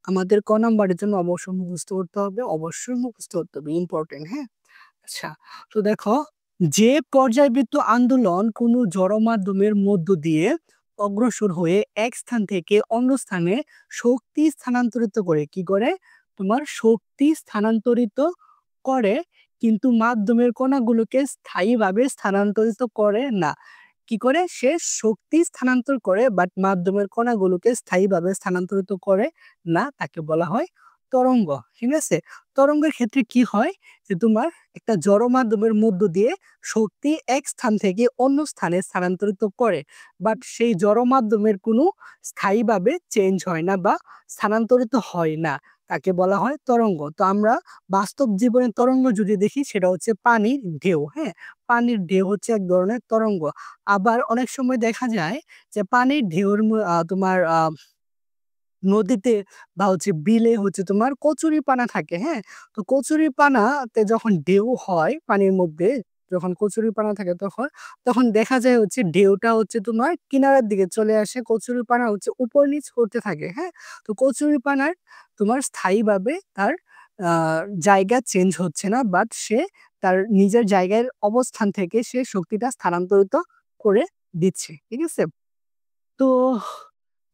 আমাদের ক নাম্বারের জন্য অবশ্যই মুখস্থ করতে হবে, অবশ্যই মুখস্থ করতে হবে। ইম্পোর্টেন্ট, হ্যাঁ? আচ্ছা, তো দেখো যে পর্যায়বৃত্ত আন্দোলন কোনো জড় মাধ্যমের মধ্য দিয়ে অগ্রসর হয়ে এক স্থান থেকে অন্য স্থানে শক্তি স্থানান্তরিত করে, কি করে? তোমার শক্তি স্থানান্তরিত করে কিন্তু মাধ্যমের কণাগুলোকে স্থায়ীভাবে স্থানান্তরিত করে না। কি করে? সে শক্তি স্থানান্তর করে বাট মাধ্যমের কণাগুলোকে স্থায়ীভাবে স্থানান্তরিত করে না, তাকে বলা হয় তরঙ্গ। ঠিক আছে? তরঙ্গের ক্ষেত্রে কি হয় যে তোমার একটা জড় মাধ্যমের মধ্য দিয়ে শক্তি এক স্থান থেকে অন্য স্থানে স্থানান্তরিত করে বাট সেই জড় মাধ্যমের কোনো স্থায়ীভাবে চেঞ্জ হয় না বা স্থানান্তরিত হয় না, তাকে বলা হয় তরঙ্গ। তো আমরা বাস্তব জীবনে তরঙ্গ যদি দেখি সেটা হচ্ছে পানির ঢেউ, হ্যাঁ? পানির ঢেউ হচ্ছে এক ধরনের তরঙ্গ। আবার অনেক সময় দেখা যায় যে পানির ঢেউর তোমার নদীতে বা হচ্ছে বিলে হচ্ছে তোমার কচুরিপানা থাকে, হ্যাঁ? তো কচুরিপানাতে যখন ঢেউ হয় পানির মধ্যে, যখন কচুরিপানা থাকে তখন দেখা যায় হচ্ছে ঢেউটা হচ্ছে তোমার কিনারের দিকে চলে আসে। কচুরিপানা হচ্ছে উপর নিচ করতে থাকে, হ্যাঁ? তো কচুরিপানার তোমার স্থায়ীভাবে তার আ জায়গা চেঞ্জ হচ্ছে না বাট সে তার নিজের জায়গার অবস্থান থেকে সে শক্তিটা স্থানান্তরিত করে দিচ্ছে। ঠিক আছে? তো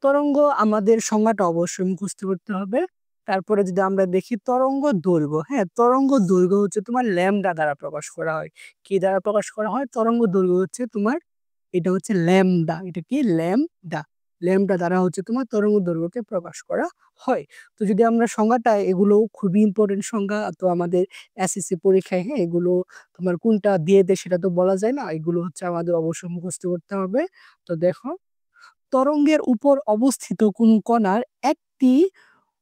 তরঙ্গ আমাদের সংজ্ঞাটা অবশ্যই মুখস্থ করতে হবে। তারপরে যদি আমরা দেখি তরঙ্গ দৈর্ঘ্য, হ্যাঁ? তরঙ্গ দৈর্ঘ্য হচ্ছে তোমার ল্যামডা দ্বারা প্রকাশ করা হয়। কি দ্বারা প্রকাশ করা হয়? তরঙ্গ দৈর্ঘ্য হচ্ছে তোমার এটা হচ্ছে ল্যামডা। এটা কি? ল্যামডা। ল্যামডা দ্বারা হচ্ছে তোমার তরঙ্গ দৈর্ঘ্যকে প্রকাশ করা হয়। তো যদি আমরা সংজ্ঞাটা, এগুলো খুবই ইম্পর্টেন্ট সংজ্ঞা, তো আমাদের এসএসসি পরীক্ষায়, হ্যাঁ, এগুলো তোমার কোনটা দিয়ে দেয় সেটা তো বলা যায় না, এগুলো হচ্ছে আমাদের অবশ্যই মুখস্থ করতে হবে। তো দেখো, তরঙ্গের উপর অবস্থিত কোন কণার একটি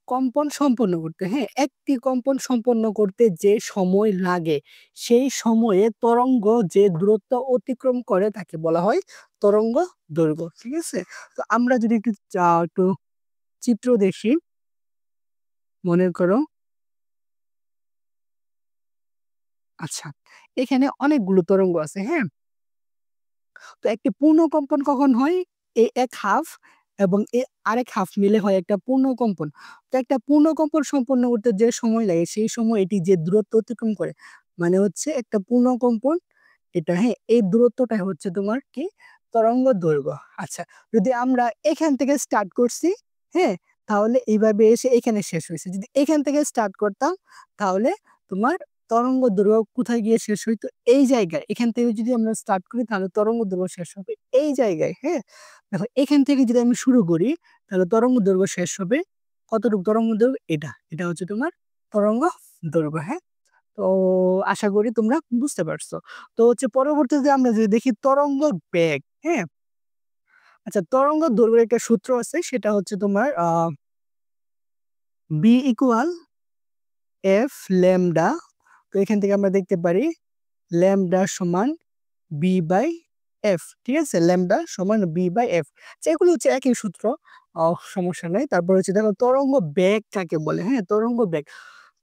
কম্পন সম্পন্ন করতে, হ্যাঁ, একটি কম্পন সম্পন্ন করতে যে সময় লাগে, সেই সময়ে তরঙ্গ যে দূরত্ব অতিক্রম করে তাকে বলা হয় তরঙ্গ দৈর্ঘ্য। ঠিক আছে, তো আমরা যদি একটু চিত্র দেখি, মনে করো, আচ্ছা, এখানে অনেকগুলো তরঙ্গ আছে, হ্যাঁ। তো একটি পূর্ণ কম্পন কখন হয়? এই এক হাফ এবং আরেক হাফ মিলে হয় একটা পূর্ণ কম্পন। তো একটা পূর্ণ কম্পন সম্পন্ন করতে যে সময় লাগে, সেই সময় এটি যে দূরত্ব অতিক্রম করে, মানে হচ্ছে একটা পূর্ণ কম্পন এটা, হ্যাঁ, এই দূরত্বটা হচ্ছে তোমার কি? তরঙ্গ দৈর্ঘ্য। আচ্ছা, যদি আমরা এখান থেকে স্টার্ট করছি, হ্যাঁ, তাহলে এইভাবে এসে এখানে শেষ হয়েছে। যদি এখান থেকে স্টার্ট করতাম, তাহলে তোমার তরঙ্গ দৈর্ঘ্য কোথায় গিয়ে শেষ হইতো? এই জায়গায়। এখান থেকে যদি আমরা স্টার্ট করি, তাহলে তরঙ্গ দৈর্ঘ্য শেষ হবে এই জায়গায়, হ্যাঁ। দেখো, এখান থেকে যদি আমি শুরু করি, তাহলে তরঙ্গ দৈর্ঘ্য শেষ হবে কতটুকু? তরঙ্গ দৈর্ঘ্য এটা, এটা হচ্ছে তোমার তরঙ্গ দৈর্ঘ্য, হ্যাঁ। তো আশা করি তোমরা বুঝতে পারছো। তো হচ্ছে পরবর্তীতে আমরা যদি দেখি তরঙ্গ বেগ, হ্যাঁ। আচ্ছা, তরঙ্গ দৈর্ঘ্যের একটা সূত্র আছে, সেটা হচ্ছে তোমার বি ইকুয়াল এফ ল্যামডা। তো এখান থেকে আমরা দেখতে পারি ল্যামডা সমান বি বাই এফ। ঠিক আছে, ল্যামডা সমান বি বাই এফ। এগুলো হচ্ছে একই সূত্র, সমস্যা নাই। তারপর হচ্ছে দেখো, তরঙ্গ বেগ কাকে বলে, হ্যাঁ, তরঙ্গ বেগ,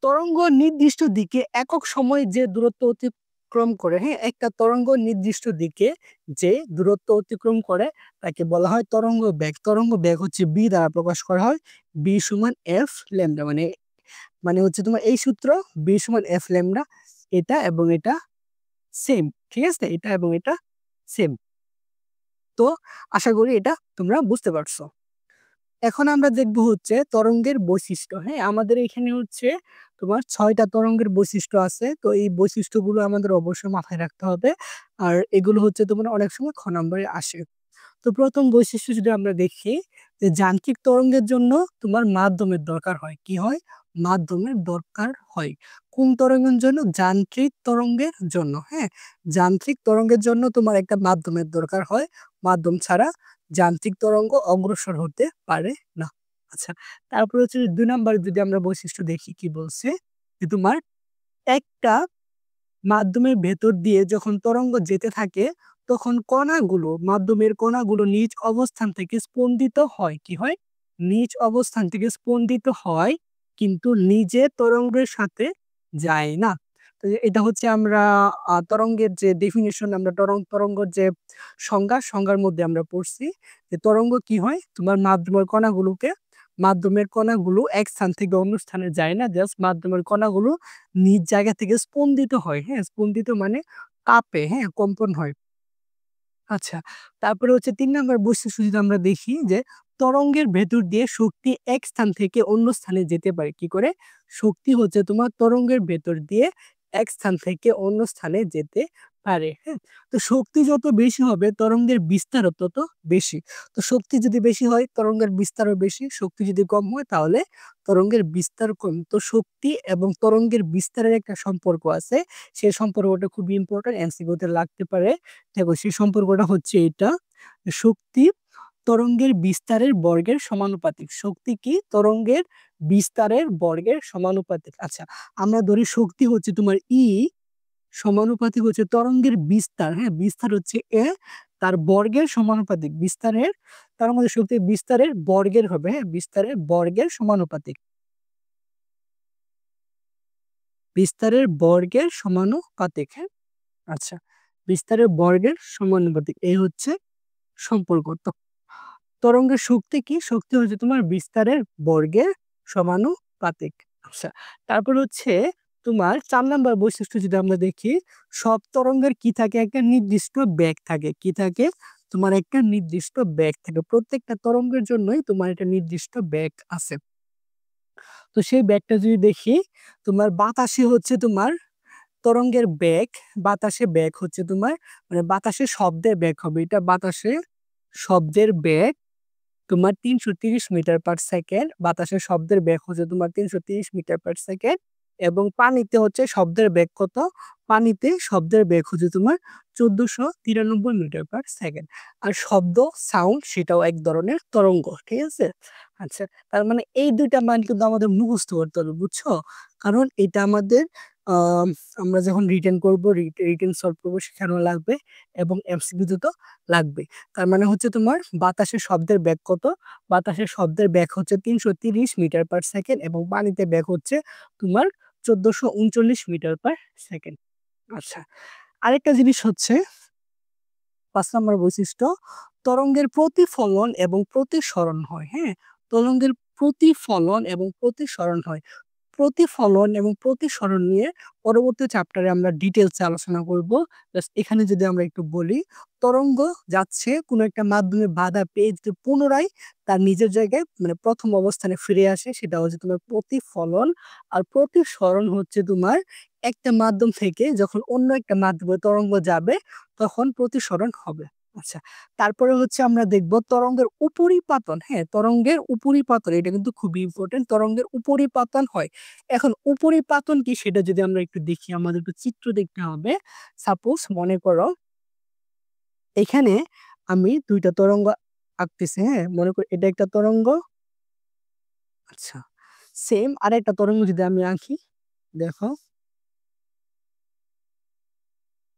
তরঙ্গ নির্দিষ্ট দিকে একক সময়ে যে দূরত্ব অতিক্রম করে, হ্যাঁ, একটা তরঙ্গ নির্দিষ্ট দিকে যে দূরত্ব অতিক্রম করে তাকে বলা হয় তরঙ্গ বেগ। তরঙ্গ বেগ হচ্ছে বি দ্বারা প্রকাশ করা হয়, বি সমান এফ ল্যামডা, মানে মানে হচ্ছে তোমার এই সূত্র, বি সমান এফ ল্যামডা, এটা এবং এটা সেম। ঠিক আছে, এটা এবং এটা সেম। তো আশা করি এটা তোমরা বুঝতে পারছো। এখন আমরা দেখব হচ্ছে তরঙ্গের বৈশিষ্ট্য, হ্যাঁ। আমাদের এখানে হচ্ছে তোমার 6টা তরঙ্গের বৈশিষ্ট্য আছে, তো এই বৈশিষ্ট্যগুলো আমাদের অবশ্যই মাথায় রাখতে হবে। আর এগুলো হচ্ছে তোমার অনেক সময় খ নম্বরে আসে। তো প্রথম বৈশিষ্ট্য যদি আমরা দেখি, যে যান্ত্রিক তরঙ্গের জন্য তোমার মাধ্যমের দরকার হয়, কি হয়? মাধ্যমের দরকার হয়। কোন তরঙ্গের জন্য? যান্ত্রিক তরঙ্গের জন্য, হ্যাঁ। যান্ত্রিক তরঙ্গের জন্য তোমার একটা মাধ্যমের দরকার হয়, মাধ্যম ছাড়া যান্ত্রিক তরঙ্গ অগ্রসর হতে পারে না। আচ্ছা, তারপরে হচ্ছে 2 নাম্বার যদি আমরা বৈশিষ্ট্য দেখি, কি বলছে, যে তোমার একটা মাধ্যমের ভেতর দিয়ে যখন তরঙ্গ যেতে থাকে, তখন কণাগুলো, মাধ্যমের কণাগুলো নিজ অবস্থান থেকে স্পন্দিত হয়। কি হয়? নিজ অবস্থান থেকে স্পন্দিত হয়, কিন্তু নিজে তরঙ্গের সাথে যায় না। তো এটা হচ্ছে আমরা তরঙ্গের যে ডেফিনিশন, আমরা তরঙ্গের যে সংজ্ঞার মধ্যে আমরা পড়ছি, যে তরঙ্গ কি হয়? তোমার মাধ্যমের কণাগুলো এক স্থান থেকে অন্য স্থানে যায় না, জাস্ট মাধ্যমের কণাগুলো নিজ জায়গা থেকে স্পন্দিত হয়, হ্যাঁ, স্পন্দিত মানে কাঁপে, হ্যাঁ, কম্পন হয়। আচ্ছা, তারপরে হচ্ছে ৩ নাম্বার বৈশিষ্ট্য যদি আমরা দেখি, যে তরঙ্গের ভেতর দিয়ে শক্তি এক স্থান থেকে অন্য স্থানে যেতে পারে। কি করে? শক্তি হচ্ছে তোমার তরঙ্গের ভেতর দিয়ে এক স্থান থেকে অন্য স্থানে যেতে পারে, হ্যাঁ। তো শক্তি যত বেশি হবে, তরঙ্গের বিস্তারও তত বেশি। তো শক্তি যদি বেশি হয়, তরঙ্গের বিস্তারও বেশি। শক্তি যদি কম হয়, তাহলে তরঙ্গের বিস্তার কম। তো শক্তি এবং তরঙ্গের বিস্তারের একটা সম্পর্ক আছে। সেই সম্পর্কটা খুবই ইম্পর্টেন্ট, এমসিকিউতে লাগতে পারে। দেখো, সেই সম্পর্কটা হচ্ছে এটা, শক্তি তরঙ্গের বিস্তারের বর্গের সমানুপাতিক। শক্তি কি? তরঙ্গের বিস্তারের বর্গের সমানুপাতিক। আচ্ছা, আমরা ধরি শক্তি হচ্ছে তোমার ই সমানুপাতিক হচ্ছে তরঙ্গের বিস্তার, হ্যাঁ, বিস্তার হচ্ছে এ, তার বর্গের সমানুপাতিক। তার মধ্যে শক্তি বিস্তারের বর্গের হবে, হ্যাঁ, বিস্তারের বর্গের সমানুপাতিক, বিস্তারের বর্গের সমানুপাতিক, হ্যাঁ। আচ্ছা, বিস্তারের বর্গের সমানুপাতিক, এই হচ্ছে সম্পর্ক। তো তরঙ্গের শক্তি কি? শক্তি হচ্ছে তোমার বিস্তারের বর্গের সমানুপাতিক। আচ্ছা, তারপর হচ্ছে তোমার ৪ নাম্বার বৈশিষ্ট্য যদি আমরা দেখি, সব তরঙ্গের কি থাকে? একটা নির্দিষ্ট বেগ থাকে। কি থাকে? তোমার একটা নির্দিষ্ট বেগ থাকে। প্রত্যেকটা তরঙ্গের জন্যই তোমার একটা নির্দিষ্ট বেগ আছে। তো সেই বেগটা যদি দেখি, তোমার বাতাসে হচ্ছে তোমার তরঙ্গের বেগ, বাতাসে বেগ হচ্ছে তোমার, মানে বাতাসে শব্দের বেগ হবে। এটা বাতাসে শব্দের বেগ। তোমার 330 মিটার পার সেকেন্ড, বাতাসের শব্দের বেগ হচ্ছে তোমার 330 মিটার পার সেকেন্ড, এবং পানিতে হচ্ছে শব্দের বেগ কত? পানিতে শব্দের বেগ হচ্ছে তোমার 1493 মিটার পার সেকেন্ড। আর শব্দ, সাউন্ড, সেটাও এক ধরনের তরঙ্গ, ঠিক আছে? আচ্ছা, তার মানে এই দুইটা মান কিন্তু আমাদের মুখস্থ করতে হবে, বুঝছো? কারণ এটা আমাদের আহ আমরা যখন রিটেন করবো, রিটেন সলভ করবো, সেখানেও লাগবে, এবং এমসিকিউতে তো লাগবে। তার মানে হচ্ছে তোমার বাতাসের শব্দের বেগ কত? বাতাসের শব্দের বেগ হচ্ছে 330 মিটার পার সেকেন্ড, এবং পানিতে বেগ হচ্ছে তোমার 1439 মিটার পার সেকেন্ড। আচ্ছা, আরেকটা জিনিস হচ্ছে 5 নম্বর বৈশিষ্ট্য, তরঙ্গের প্রতিফলন এবং প্রতিসরণ হয়। হ্যাঁ, তরঙ্গের প্রতিফলন এবং প্রতিসরণ হয়। প্রতিফলন এবং প্রতিসরণ নিয়ে পরবর্তী চ্যাপ্টারে আমরা ডিটেলসে আলোচনা করব। জাস্ট এখানে যদি আমরা একটু বলি, তরঙ্গ যাচ্ছে কোনো একটা মাধ্যমে বাধা পেয়ে যদি পুনরায় তার নিজের জায়গায় মানে প্রথম অবস্থানে ফিরে আসে, সেটা হচ্ছে তোমার প্রতিফলন। আর প্রতিসরণ হচ্ছে তোমার একটা মাধ্যম থেকে যখন অন্য একটা মাধ্যমে তরঙ্গ যাবে, তখন প্রতিসরণ হবে। আচ্ছা, তারপরে হচ্ছে আমরা দেখব তরঙ্গের উপরিপাতন। হ্যাঁ, তরঙ্গের উপরিপাতন, এটা কিন্তু খুবই ইম্পর্টেন্ট। তরঙ্গের উপরিপাতন হয়। এখন উপরিপাতন কি সেটা যদি আমরা একটু দেখি, আমাদের একটু চিত্র দেখতে হবে। সাপোজ মনে করো এখানে আমি দুইটা তরঙ্গ আঁকতেছি। হ্যাঁ, মনে করি এটা একটা তরঙ্গ। আচ্ছা, সেম আরেকটা তরঙ্গ যদি আমি আঁকি, দেখো।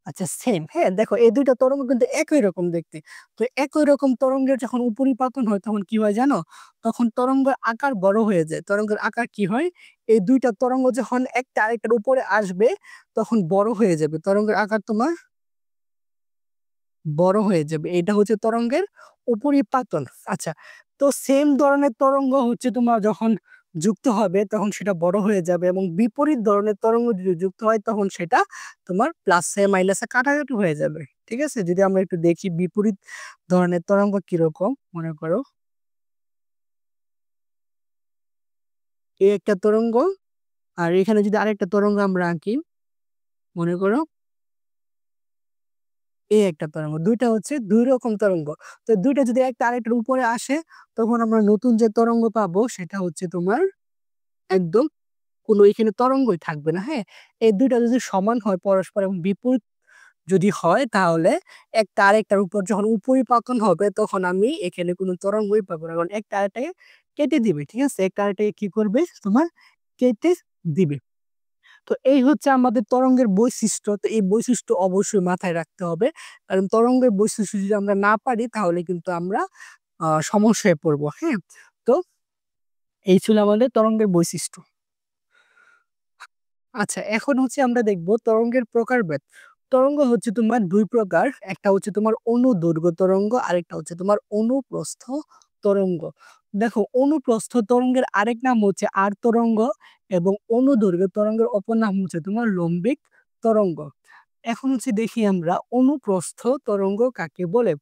আচ্ছা, সেম। হ্যাঁ, দেখো এই দুইটা তরঙ্গ কিন্তু একই রকম দেখতে। তো একই রকম তরঙ্গের যখন উপরিপাতন হয় তখন কি হয় জানো? তখন তরঙ্গের আকার বড় হয়ে যায়। তরঙ্গের আকার কি হয়? এই দুইটা তরঙ্গ যখন একটা আরেকটার উপরে আসবে, তখন বড় হয়ে যাবে। তরঙ্গের আকার তোমার বড় হয়ে যাবে। এটা হচ্ছে তরঙ্গের উপরিপাতন। আচ্ছা, তো সেম ধরনের তরঙ্গ হচ্ছে তোমার যখন যুক্ত হবে তখন সেটা বড় হয়ে যাবে, এবং বিপরীত ধরনের তরঙ্গ যদি যুক্ত হয় তখন সেটা তোমার প্লাসে মাইনাসে কাটাকাটি হয়ে যাবে। ঠিক আছে, যদি আমরা একটু দেখি বিপরীত ধরনের তরঙ্গ কিরকম, মনে করো এই একটা তরঙ্গ, আর এখানে যদি আরেকটা তরঙ্গ আমরা আঁকি, মনে করো এই একটা তরঙ্গ। দুইটা হচ্ছে দুই রকম তরঙ্গ। তো দুইটা যদি একটা আরেকটার উপরে আসে, তখন আমরা নতুন যে তরঙ্গ পাবো সেটা হচ্ছে তোমার একদম কোনো এখানে তরঙ্গই থাকবে না। হ্যাঁ, এই দুইটা যদি সমান হয় পরস্পর এবং বিপরীত যদি হয়, তাহলে একটা আরেকটার উপর যখন উপরিপাতন হবে তখন আমি এখানে কোনো তরঙ্গই পাবো না, কারণ একটা আরেকটাকে কেটে দিবে। ঠিক আছে, একটা আরেকটাকে কি করবে তোমার কেটে দিবে। তো এই হচ্ছে আমাদের তরঙ্গের বৈশিষ্ট্য। তো এই বৈশিষ্ট্য অবশ্যই মাথায় রাখতে হবে, কারণ তরঙ্গের বৈশিষ্ট্য যদি আমরা না পারি তাহলে কিন্তু আমরা সমস্যায় পড়বো। হ্যাঁ, তো এই ছিল আমাদের তরঙ্গের বৈশিষ্ট্য। আচ্ছা, এখন হচ্ছে আমরা দেখব তরঙ্গের প্রকারভেদ। তরঙ্গ হচ্ছে তোমার দুই প্রকার, একটা হচ্ছে তোমার অনুদৈর্ঘ্য তরঙ্গ, আরেকটা হচ্ছে তোমার অনুপ্রস্থ তরঙ্গ। দেখো, অনুপ্রস্থ তরঙ্গের আরেক নাম হচ্ছে আর তরঙ্গ, এবং অনুদৈর্ঘ্য তরঙ্গের অপর নাম হচ্ছে তোমার লম্বিক তরঙ্গ। এখন হচ্ছে দেখি আমরা অনুপ্রস্থ তরঙ্গ কাকে বলে।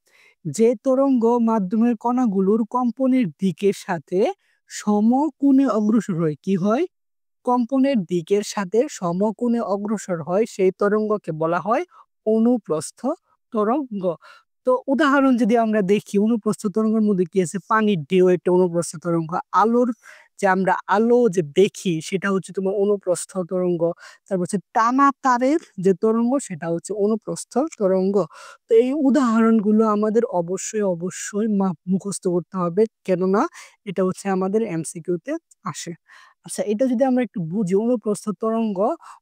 যে তরঙ্গ মাধ্যমের কণাগুলোর কম্পনের দিকের সাথে সমকোণে অগ্রসর হয়, কি হয়? কম্পনের দিকের সাথে সমকোণে অগ্রসর হয়, সেই তরঙ্গকে বলা হয় অনুপ্রস্থ তরঙ্গ। তো উদাহরণ যদি আমরা দেখি, অনুপ্রস্থ তরঙ্গের মধ্যে কি আছে? পানির ঢেউ একটা অনুপ্রস্থ তরঙ্গ। আলোর যে আমরা আলো যে দেখি সেটা হচ্ছে তোমার অনুপ্রস্থ তরঙ্গ। তারপর হচ্ছে টানা তারের যে তরঙ্গ সেটা হচ্ছে অনুপ্রস্থ তরঙ্গ। তো এই উদাহরণগুলো আমাদের অবশ্যই অবশ্যই মুখস্থ করতে হবে, কেননা এটা হচ্ছে আমাদের এমসিকিউতে আসে। আচ্ছা, এটা যদি আমরা একটু বুঝি, অনুপ্রস্থ তরঙ্গ,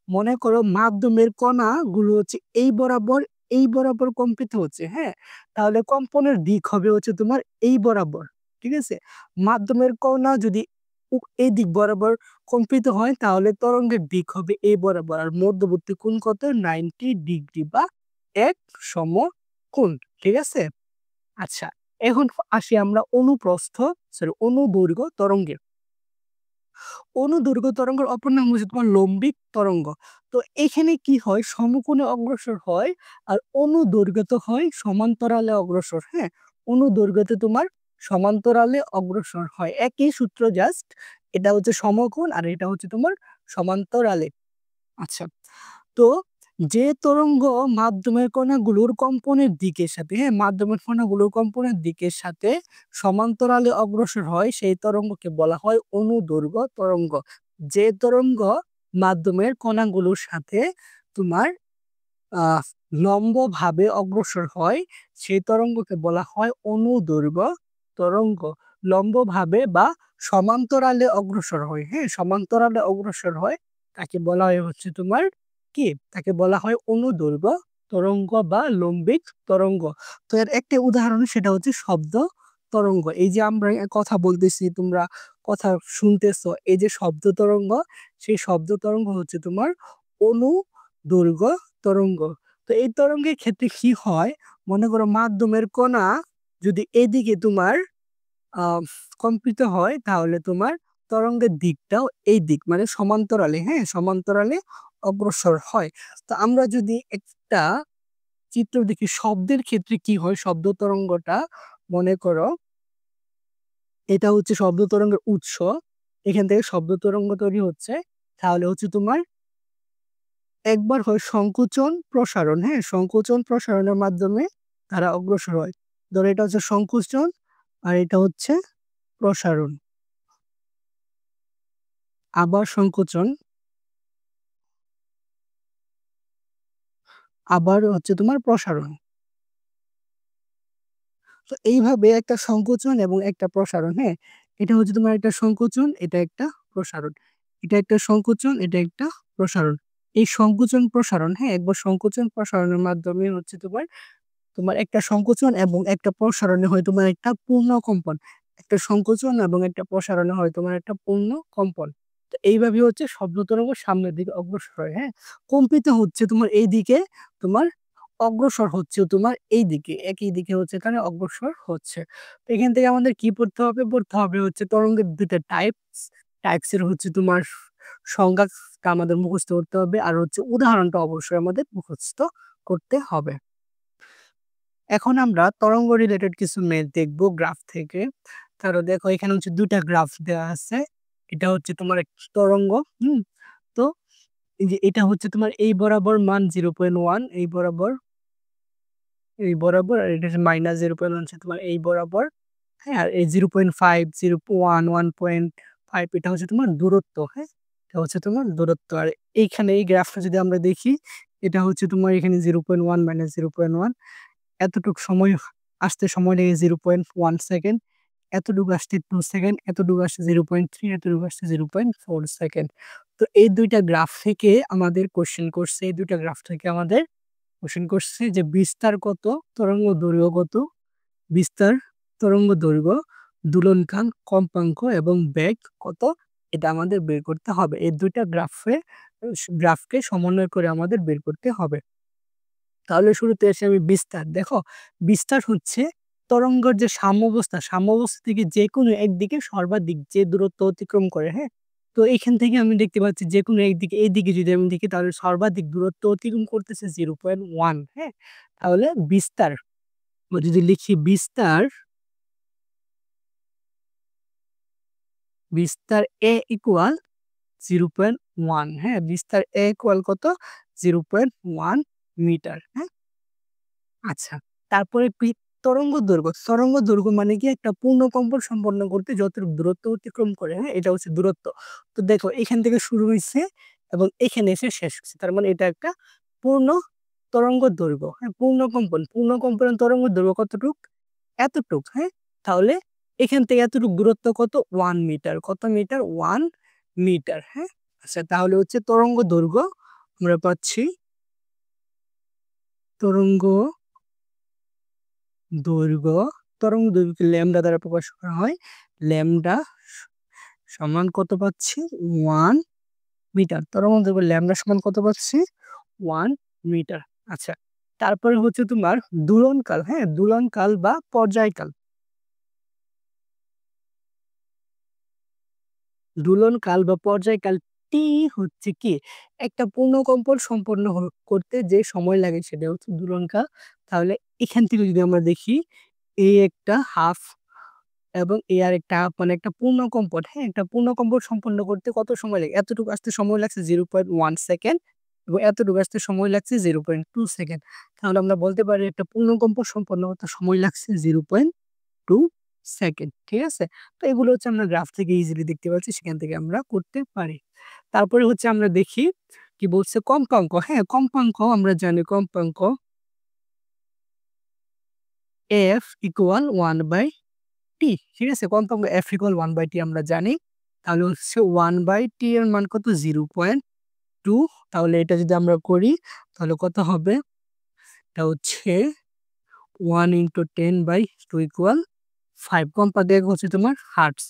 মনে করো মাধ্যমের কণা গুলো হচ্ছে এই বরাবর কম্পিত হচ্ছে। হ্যাঁ, তাহলে কম্পনের দিক হবে হচ্ছে তোমার এই বরাবর। ঠিক আছে, মাধ্যমের কণা যদি এই দিক বরাবর কম্পিত হয় তাহলে তরঙ্গের দিক হবে এই বরাবর, আর মধ্যবর্তী কোণ কত? 90 ডিগ্রি বা এক সমকোণ। ঠিক আছে। আচ্ছা, এখন আসি আমরা অনুদৈর্ঘ্য তরঙ্গে। অনুদৈর্ঘ্য তরঙ্গের অপর নাম হচ্ছে তোমার লম্বিক তরঙ্গ। তো এখানে কি হয়? সমকোণে অগ্রসর হয়, আর অনুদৈর্ঘ্যতে হয় সমান্তরালে অগ্রসর। হ্যাঁ, অনুদৈর্ঘ্যতে তোমার সমান্তরালে অগ্রসর হয়, একই সূত্র, জাস্ট এটা হচ্ছে সমকোণ আর এটা হচ্ছে তোমার সমান্তরালে। আচ্ছা, তো যে তরঙ্গ মাধ্যমের কণাগুলোর কম্পনের দিকের সাথে, হ্যাঁ, মাধ্যমের কণাগুলোর কম্পনের দিকের সাথে সমান্তরালে অগ্রসর হয় সেই তরঙ্গকে বলা হয় অনুদৈর্ঘ্য তরঙ্গ। যে তরঙ্গ মাধ্যমের কণাগুলোর সাথে তোমার আহ লম্বভাবে অগ্রসর হয় সেই তরঙ্গকে বলা হয় অনুদৈর্ঘ্য তরঙ্গ। লম্বভাবে বা সমান্তরালে অগ্রসর হয়, হ্যাঁ, সমান্তরালে অগ্রসর হয় তাকে বলা হয় হচ্ছে তোমার কি, তাকে বলা হয় অনুদৈর্ঘ্য তরঙ্গ বা লম্বিক তরঙ্গ। তো এর একটা উদাহরণ সেটা হচ্ছে শব্দ তরঙ্গ। এই যে আমরা কথা বলতেছি, তোমরা কথা শুনতেছো, এই যে শব্দ তরঙ্গ, সেই শব্দ তরঙ্গ হচ্ছে তোমার অনুদৈর্ঘ্য তরঙ্গ। তো এই তরঙ্গের ক্ষেত্রে কি হয়, মনে করো মাধ্যমের কণা যদি এদিকে তোমার আহ কম্পিত হয় তাহলে তোমার তরঙ্গের দিকটাও এই দিক মানে সমান্তরালে, হ্যাঁ, সমান্তরালে অগ্রসর হয়। তো আমরা যদি একটা চিত্র দেখি শব্দের ক্ষেত্রে কি হয়, শব্দ তরঙ্গটা মনে করো এটা হচ্ছে শব্দ তরঙ্গের উৎস, এখান থেকে শব্দ তরঙ্গ তৈরি হচ্ছে, তাহলে হচ্ছে তোমার একবার হয় সংকোচন প্রসারণ, হ্যাঁ, সংকোচন প্রসারণের মাধ্যমে তারা অগ্রসর হয়। ধরো এটা হচ্ছে সংকোচন আর এটা হচ্ছে প্রসারণ, আবার সংকোচন, আবার হচ্ছে তোমার প্রসারণ। তো এইভাবে একটা সংকোচন এবং একটা প্রসারণ, হ্যাঁ, এটা হচ্ছে তোমার একটা সংকোচন, এটা একটা প্রসারণ, এটা একটা সংকোচন, এটা একটা প্রসারণ। এই সংকোচন প্রসারণ, হ্যাঁ, একবার সংকোচন প্রসারণের মাধ্যমে হচ্ছে তোমার তোমার একটা সংকোচন এবং একটা প্রসারণে হয় তোমার একটা পূর্ণ কম্পন, একটা সংকোচন এবং একটা প্রসারণে হয় তোমার একটা পূর্ণ কম্পন। তো এইভাবে হচ্ছে শব্দ তরঙ্গ সামনের দিকে অগ্রসর হয়, হ্যাঁ, কম্পিত হচ্ছে তোমার এই দিকে, তোমার অগ্রসর হচ্ছে তোমার এই দিকে, একই দিকে হচ্ছে এখানে অগ্রসর হচ্ছে। তো এখান থেকে আমাদের কি পড়তে হবে, পড়তে হবে হচ্ছে তরঙ্গের দুইটা টাইপস, টাইপসের হচ্ছে তোমার সংজ্ঞাটা আমাদের মুখস্থ করতে হবে, আর হচ্ছে উদাহরণটা অবশ্যই আমাদের মুখস্থ করতে হবে। এখন আমরা তরঙ্গ রিলেটেড কিছু ম্যাথ দেখবো গ্রাফ থেকে। তাহলে দেখো এখানে হচ্ছে দুইটা গ্রাফ দেওয়া আছে, এটা হচ্ছে তোমার একটা তরঙ্গ, তো এই যে এটা হচ্ছে তোমার এই বরাবর মান 0.1, এই বরাবর, এই বরাবর, আর এটা হচ্ছে -0.1 হচ্ছে তোমার এই বরাবর, হ্যাঁ, আর এই 0.5, 0.1, 1.5 এটা হচ্ছে তোমার দূরত্ব, হ্যাঁ, এটা হচ্ছে তোমার দূরত্ব। আর এইখানে এই গ্রাফটা যদি আমরা দেখি, এটা হচ্ছে তোমার এখানে 0.1 -0.1, এতটুক সময় আসতে সময় লেগে 0.1 সেকেন্ড, এতটুকু আসতে 2 সেকেন্ড, এতটুকু আসতে 0.3, এতটুকু আসতে 0.4 সেকেন্ড। তো এই দুইটা গ্রাফ থেকে আমাদের কোশ্চেন করছে, এই দুইটা গ্রাফ থেকে আমাদের কোশ্চেন করছে যে বিস্তার কত, তরঙ্গ দৈর্ঘ্য কত, বিস্তার, তরঙ্গ দৈর্ঘ্য, দোলনকাল, কম্পাঙ্ক এবং বেগ কত, এটা আমাদের বের করতে হবে। এই দুইটা গ্রাফকে সমন্বয় করে আমাদের বের করতে হবে। তাহলে শুরুতে এসে আমি বিস্তার দেখো, বিস্তার হচ্ছে তরঙ্গের যে সাম্যাবস্থা, সাম্যাবস্থা থেকে যে কোনো একদিকে সর্বাধিক যে দূরত্ব অতিক্রম করে, হ্যাঁ, তো এখান থেকে আমি দেখতে পাচ্ছি যে কোনো একদিকে, এইদিকে যদি আমি দেখি তাহলে সর্বাধিক দূরত্ব অতিক্রম করতেছে 0.1, হ্যাঁ, তাহলে বিস্তার যদি লিখি বিস্তার, বিস্তার এ ইকুয়াল 0.1, হ্যাঁ, বিস্তার এ ইকুয়াল কত, 0.1 মিটার, হ্যাঁ। আচ্ছা, তারপরে তরঙ্গ দৈর্ঘ্য, তরঙ্গ দৈর্ঘ্য মানে কি একটা পূর্ণ কম্পন সম্পন্ন করতে যতটুকু দূরত্ব অতিক্রম করে, হ্যাঁ, এটা হচ্ছে দূরত্ব। তো দেখো এখান থেকে শুরু হয়েছে এবং এখানে এসে শেষ হচ্ছে, তার মানে এটা একটা পূর্ণ তরঙ্গ দৈর্ঘ্য, হ্যাঁ, পূর্ণ কম্পন, পূর্ণ কম্পনের তরঙ্গ দৈর্ঘ্য কতটুক, এতটুক, হ্যাঁ, তাহলে এখান থেকে এতটুক দূরত্ব কত, 1 মিটার, কত মিটার, 1 মিটার, হ্যাঁ। আচ্ছা, তাহলে হচ্ছে তরঙ্গ দৈর্ঘ্য আমরা পাচ্ছি, তরঙ্গ দৈর্ঘ্য, তরঙ্গ দৈর্ঘ্যকে ল্যামডা দ্বারা প্রকাশ করা হয়, ল্যামডা সমান কত পাচ্ছি, 1 মিটার, তরঙ্গ দৈর্ঘ্য ল্যামডা সমান কত পাচ্ছি, 1 মিটার। আচ্ছা, তারপরে হচ্ছে তোমার দোলনকাল, হ্যাঁ, দোলনকাল বা পর্যায়কাল, দোলনকাল বা পর্যায়কাল টি হচ্ছে কি একটা পূর্ণকম্পন সম্পন্ন করতে যে সময় লাগে সেটা হচ্ছে দোলনকাল। তাহলে এখান থেকে যদি আমরা দেখি, এই একটা হাফ এবং এ আর একটা হাফ মানে একটা পূর্ণকম্পন, হ্যাঁ, একটা পূর্ণকম্পন সম্পন্ন করতে কত সময় লাগে, এতটুকু আসতে সময় লাগছে 0.1 সেকেন্ড, এবং এতটুকু আসতে সময় লাগছে 0.2 সেকেন্ড। তাহলে আমরা বলতে পারি একটা পূর্ণকম্প সম্পন্ন হতে সময় লাগছে 0.2 সেকেন্ড। ঠিক আছে? তো এগুলো হচ্ছে আমরা গ্রাফ থেকে ইজিলি দেখতে পাচ্ছি, সেখান থেকে আমরা করতে পারি। তারপরে হচ্ছে আমরা দেখি কি বলছে কম্পাঙ্ক। হ্যাঁ, কম্পাঙ্ক আমরা জানি কম্পাঙ্ক f ইকুয়াল 1/t। ঠিক আছে? কম্পাঙ্ক f ইকুয়াল 1/t আমরা জানি। তাহলে হচ্ছে 1/t এর মান কত? 0.2। তাহলে এটা যদি আমরা করি তাহলে কত হবে? এটা হচ্ছে 1 × 10/2 ইকুয়াল 5। কম্পাঙ্কের একক হচ্ছে তোমার হার্টজ।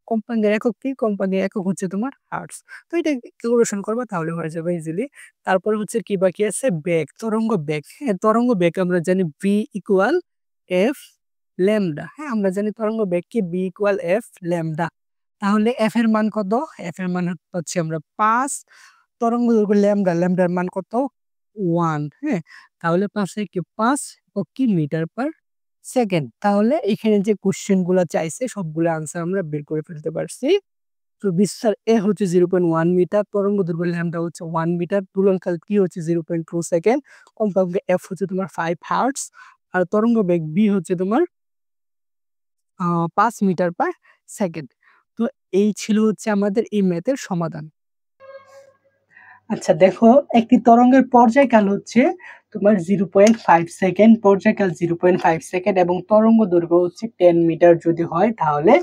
কম্পাঙ্কের একক কি? কম্পাঙ্কের একক হচ্ছে তোমার হার্টজ। তো এটা ক্যালকুলেশন করবা তাহলে হয়ে যাবে ইজিলি। তারপরে হচ্ছে কি বাকি আছে? বেগ, তরঙ্গ বেগ। হ্যাঁ, তরঙ্গ বেগ আমরা জানি v ইকুয়াল f ল্যামডা। হ্যাঁ, আমরা জানি তরঙ্গ বেগ কি? v equal f lambda. তাহলে f এর মান কত? f এর মান পাচ্ছি আমরা 5। তরঙ্গ দৈর্ঘ্য ল্যামডা, ল্যামডার মান কত? 1। হ্যাঁ, তাহলে পাশে কি 5 কি মিটার পার সেকেন্ড। তাহলে এখানে যে কোশ্চেন গুলো চাইছে সবগুলো আনসার আমরা বের করে ফেলতে পারছি। তো বিস্তার এ হচ্ছে 0.1 মিটার, তরঙ্গ দৈর্ঘ্য ল্যামডা হচ্ছে 1 মিটার, দোলনকাল টি হচ্ছে 0.2 সেকেন্ড, কম্পাঙ্ক এফ হচ্ছে তোমার 5 হার্টজ, আর তরঙ্গ বেগ বি হচ্ছে তোমার 5 মিটার পার সেকেন্ড। তো এই ছিল হচ্ছে আমাদের এই ম্যাথের সমাধান। আচ্ছা দেখো, একটি তরঙ্গের পর্যায়কাল হচ্ছে তোমার 0.5 সেকেন্ড, পর্যায়কাল 0.5 সেকেন্ড এবং তরঙ্গ দৈর্ঘ্য হচ্ছে 10 মিটার যদি হয় তাহলে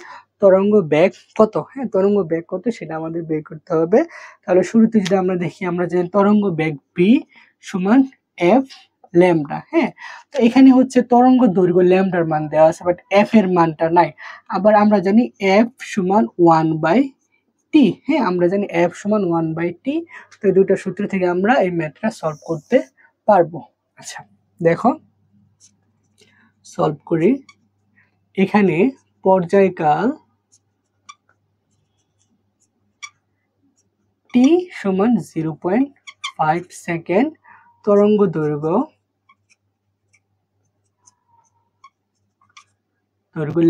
তরঙ্গ বেগ কত? হ্যাঁ, তরঙ্গ বেগ কত সেটা আমাদের বের করতে হবে। তাহলে শুরুতে যদি আমরা দেখি, আমরা জানি তরঙ্গ বেগ বি সমান এফ ল্যামডা। হ্যাঁ, তো এখানে হচ্ছে তরঙ্গ দৈর্ঘ্য ল্যামডার মান দেওয়া আছে, বাট এফ এর মানটা নাই। আবার আমরা জানি এফ সমান 1/t। হ্যাঁ, আমরা জানি f সমান 1/t। তো এই দুটো সূত্র থেকে আমরা এই ম্যাথটা সলভ করতে পারবো। আচ্ছা দেখো, সলভ করি। এখানে পর্যায়কাল t সমান 0.5 সেকেন্ড, তরঙ্গ দৈর্ঘ্য